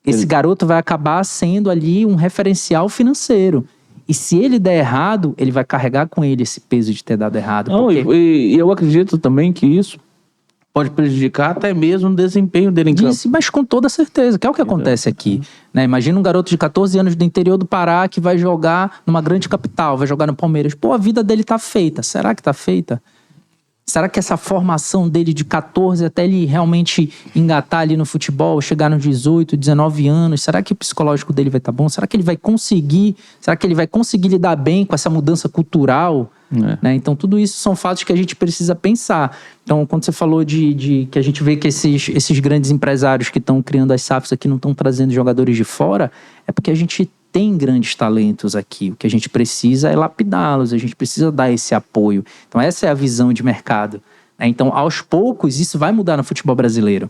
esse garoto vai acabar sendo ali um referencial financeiro. E se ele der errado, ele vai carregar com ele esse peso de ter dado errado. Não, porque... e eu acredito também que isso pode prejudicar até mesmo o desempenho dele em campo. Mas com toda certeza, que é o que acontece aqui. Né? Imagina um garoto de 14 anos do interior do Pará que vai jogar numa grande capital, vai jogar no Palmeiras. Pô, a vida dele tá feita. Será que tá feita? Será que essa formação dele de 14 até ele realmente engatar ali no futebol, chegar nos 18, 19 anos, será que o psicológico dele vai estar bom? Será que ele vai conseguir? Será que ele vai conseguir lidar bem com essa mudança cultural? Né? Então, tudo isso são fatos que a gente precisa pensar. Então, quando você falou de que a gente vê que esses grandes empresários que estão criando as SAFs aqui não estão trazendo jogadores de fora, é porque a gente tem grandes talentos aqui. O que a gente precisa é lapidá-los, a gente precisa dar esse apoio. Então, essa é a visão de mercado. Né? Então, aos poucos, isso vai mudar no futebol brasileiro.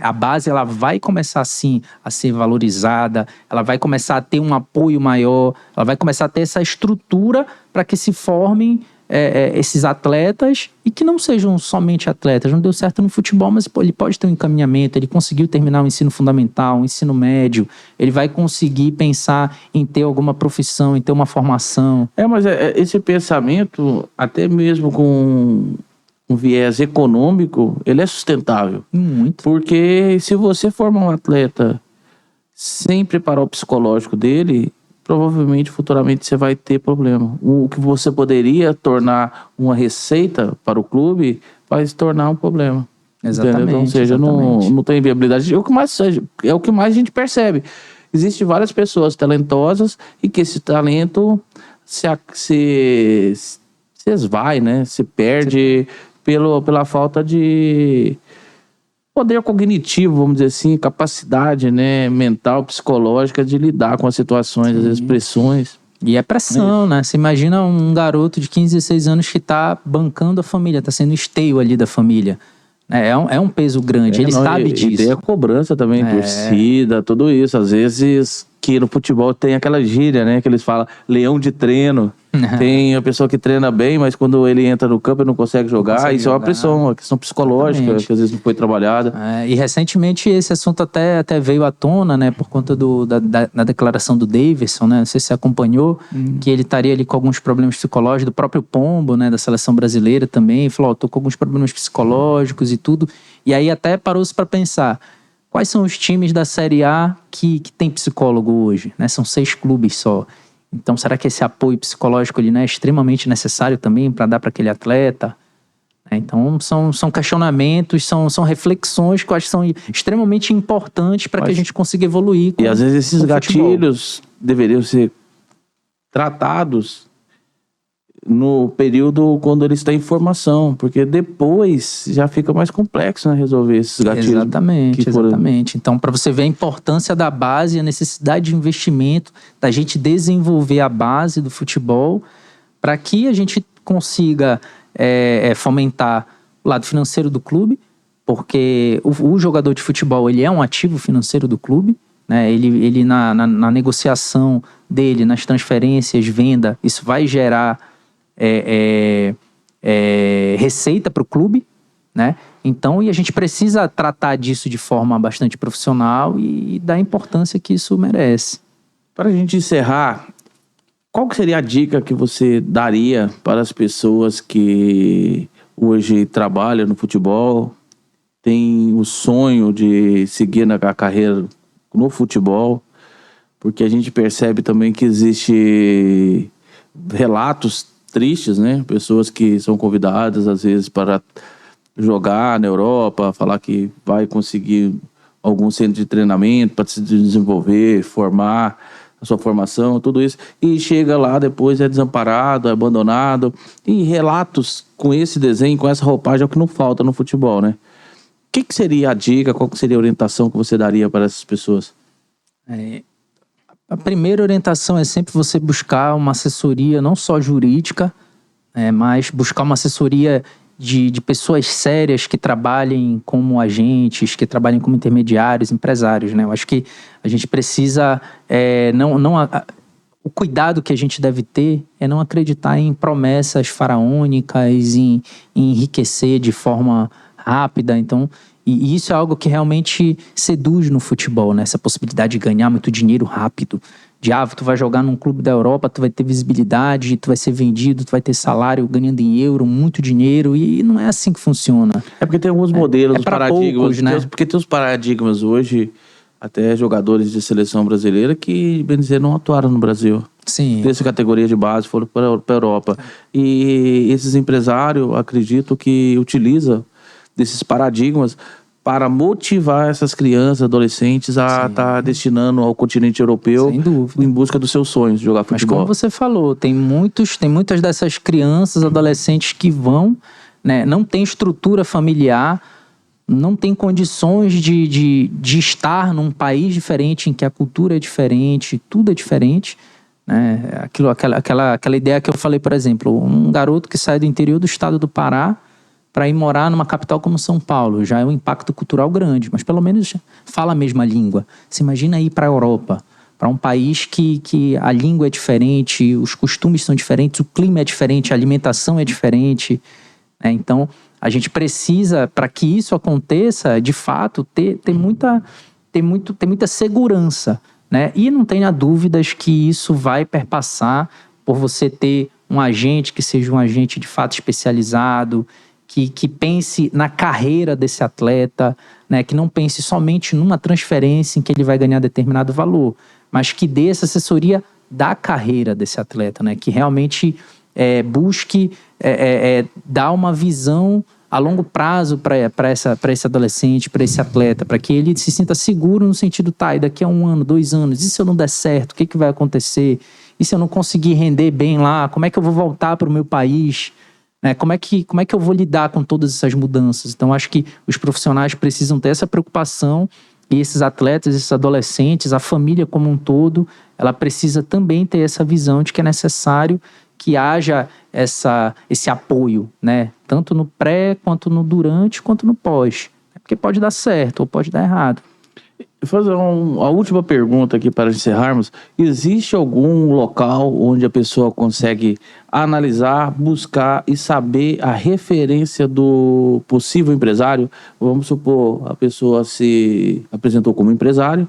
A base ela vai começar, sim, a ser valorizada, ela vai começar a ter um apoio maior, ela vai começar a ter essa estrutura para que se formem esses atletas e que não sejam somente atletas. Não deu certo no futebol, mas pô, ele pode ter um encaminhamento, ele conseguiu terminar o ensino fundamental, o ensino médio, ele vai conseguir pensar em ter alguma profissão, em ter uma formação. Mas esse pensamento, até mesmo com um viés econômico, ele é sustentável. Muito. Porque se você formar um atleta sem preparar o psicológico dele, provavelmente futuramente você vai ter problema. O que você poderia tornar uma receita para o clube vai se tornar um problema. Exatamente. Entendeu? Ou seja, não tem viabilidade. É o que mais a gente percebe. Existem várias pessoas talentosas e que esse talento se esvai, né? Se perde pela falta de poder cognitivo, vamos dizer assim, capacidade, né, mental, psicológica de lidar com as situações, às vezes pressões. E é pressão, né? Você imagina um garoto de 15, 16 anos que tá bancando a família, tá sendo esteio ali da família. É um peso grande, ele sabe disso. E tem a cobrança também, torcida, tudo isso. Às vezes que no futebol tem aquela gíria, né, que eles falam leão de treino. Tem a pessoa que treina bem, mas quando ele entra no campo ele não consegue jogar. Isso é uma pressão, uma questão psicológica, que às vezes não foi trabalhada. E recentemente esse assunto até veio à tona, né, por conta da declaração do Davidson, né, não sei se você acompanhou, que ele estaria ali com alguns problemas psicológicos, do próprio Pombo, né, da seleção brasileira também, falou, tô com alguns problemas psicológicos e tudo. E aí até parou-se para pensar, quais são os times da Série A que tem psicólogo hoje? Né? São 6 clubes só. Então, será que esse apoio psicológico ele, né, é extremamente necessário também para dar para aquele atleta? Então, são questionamentos, são reflexões que eu acho que são extremamente importantes para que a gente consiga evoluir. E às vezes esses gatilhos deveriam ser tratados no período quando ele está em formação, porque depois já fica mais complexo, né, resolver esses gatilhos. Exatamente. Então, para você ver a importância da base, a necessidade de investimento, da gente desenvolver a base do futebol, para que a gente consiga fomentar o lado financeiro do clube, porque o jogador de futebol ele é um ativo financeiro do clube, né? Ele na negociação dele, nas transferências, venda, isso vai gerar receita para o clube, né? Então, e a gente precisa tratar disso de forma bastante profissional e dar a importância que isso merece. Para a gente encerrar, qual que seria a dica que você daria para as pessoas que hoje trabalham no futebol, têm o sonho de seguir na carreira no futebol? Porque a gente percebe também que existe relatos tristes, né? Pessoas que são convidadas, às vezes, para jogar na Europa, falar que vai conseguir algum centro de treinamento para se desenvolver, formar a sua formação, tudo isso. E chega lá, depois é desamparado, é abandonado. E relatos com esse desenho, com essa roupagem, é o que não falta no futebol, né? O que seria a dica, qual que seria a orientação que você daria para essas pessoas? A primeira orientação é sempre você buscar uma assessoria, não só jurídica, mas buscar uma assessoria de pessoas sérias que trabalhem como agentes, que trabalhem como intermediários, empresários, né? Eu acho que a gente precisa... o cuidado que a gente deve ter é não acreditar em promessas faraônicas, em enriquecer de forma rápida. Então, E isso é algo que realmente seduz no futebol, né? Essa possibilidade de ganhar muito dinheiro rápido. Tu vai jogar num clube da Europa, tu vai ter visibilidade, tu vai ser vendido, tu vai ter salário ganhando em euro, muito dinheiro, e não é assim que funciona. É porque tem alguns modelos, os pra paradigmas, poucos, né? Porque tem os paradigmas hoje, até jogadores de seleção brasileira que, bem dizer, não atuaram no Brasil. Sim. Dessa categoria de base foram para a Europa. E esses empresários, acredito que utilizam desses paradigmas para motivar essas crianças, adolescentes a estar destinando ao continente europeu. Sem dúvida. Em busca dos seus sonhos de jogar futebol. Mas como você falou, tem muitas dessas crianças, adolescentes que vão, né, não tem estrutura familiar, não tem condições de estar num país diferente, em que a cultura é diferente, tudo é diferente, né? Aquela ideia que eu falei, por exemplo, um garoto que sai do interior do estado do Pará para ir morar numa capital como São Paulo, já é um impacto cultural grande, mas pelo menos fala a mesma língua. Você imagina ir para a Europa, para um país que a língua é diferente, os costumes são diferentes, o clima é diferente, a alimentação é diferente, né? Então, a gente precisa, para que isso aconteça, de fato, ter muita segurança, né? E não tenha dúvidas que isso vai perpassar por você ter um agente que seja um agente de fato especializado, que pense na carreira desse atleta, né? Que não pense somente numa transferência em que ele vai ganhar determinado valor, mas que dê essa assessoria da carreira desse atleta, né? Que realmente busque dar uma visão a longo prazo para esse adolescente, para esse atleta, para que ele se sinta seguro no sentido, e daqui a 1 ano, 2 anos, e se eu não der certo, o que vai acontecer? E se eu não conseguir render bem lá, como é que eu vou voltar para o meu país? Como é que eu vou lidar com todas essas mudanças? Então, acho que os profissionais precisam ter essa preocupação, e esses atletas, esses adolescentes, a família como um todo, ela precisa também ter essa visão de que é necessário que haja esse apoio, né? Tanto no pré, quanto no durante, quanto no pós. Porque pode dar certo ou pode dar errado. Vou fazer a última pergunta aqui para encerrarmos. Existe algum local onde a pessoa consegue analisar, buscar e saber a referência do possível empresário? Vamos supor, a pessoa se apresentou como empresário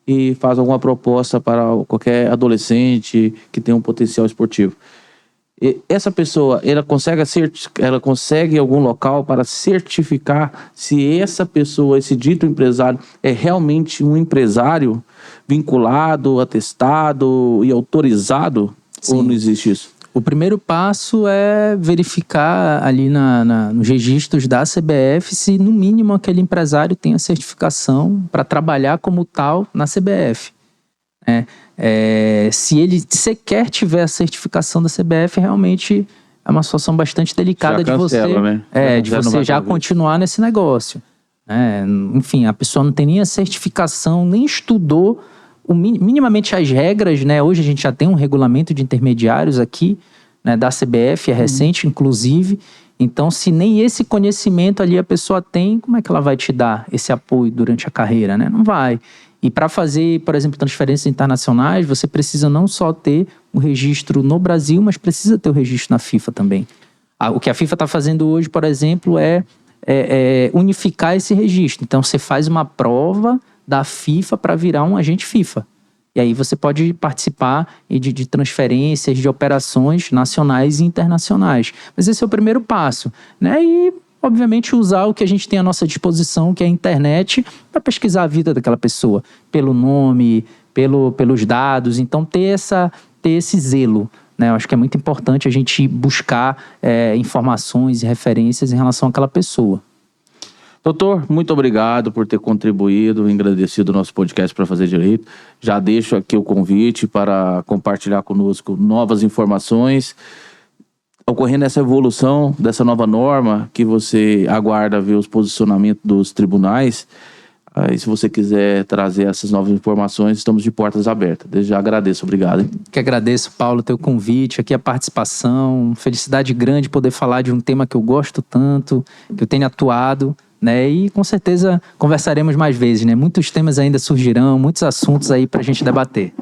e faz alguma proposta para qualquer adolescente que tem um potencial esportivo. E essa pessoa, ela consegue em algum local para certificar se essa pessoa, esse dito empresário, é realmente um empresário vinculado, atestado e autorizado? Sim. Ou não existe isso? O primeiro passo é verificar ali nos registros da CBF se, no mínimo, aquele empresário tem a certificação para trabalhar como tal na CBF. Se ele sequer tiver a certificação da CBF, realmente é uma situação bastante delicada de você já continuar nesse negócio. Enfim, a pessoa não tem nem a certificação, nem estudou minimamente as regras, né? Hoje a gente já tem um regulamento de intermediários aqui, né, da CBF, é recente, inclusive. Então, se nem esse conhecimento ali a pessoa tem, como é que ela vai te dar esse apoio durante a carreira, né? Não vai. E para fazer, por exemplo, transferências internacionais, você precisa não só ter o registro no Brasil, mas precisa ter o registro na FIFA também. O que a FIFA está fazendo hoje, por exemplo, é unificar esse registro. Então, você faz uma prova da FIFA para virar um agente FIFA. E aí você pode participar de transferências, de operações nacionais e internacionais. Mas esse é o primeiro passo, né? E, obviamente, usar o que a gente tem à nossa disposição, que é a internet, para pesquisar a vida daquela pessoa, pelo nome, pelos dados. Então, ter esse zelo, né? Eu acho que é muito importante a gente buscar informações e referências em relação àquela pessoa. Doutor, muito obrigado por ter contribuído, engrandecido o nosso podcast para Fazer Direito. Já deixo aqui o convite para compartilhar conosco novas informações. Ocorrendo essa evolução dessa nova norma, que você aguarda ver os posicionamentos dos tribunais, aí se você quiser trazer essas novas informações, estamos de portas abertas. Desde já agradeço, obrigado. Que agradeço, Paulo, teu convite, aqui a participação, felicidade grande poder falar de um tema que eu gosto tanto, que eu tenho atuado, né? E com certeza conversaremos mais vezes, né? Muitos temas ainda surgirão, muitos assuntos aí pra gente debater.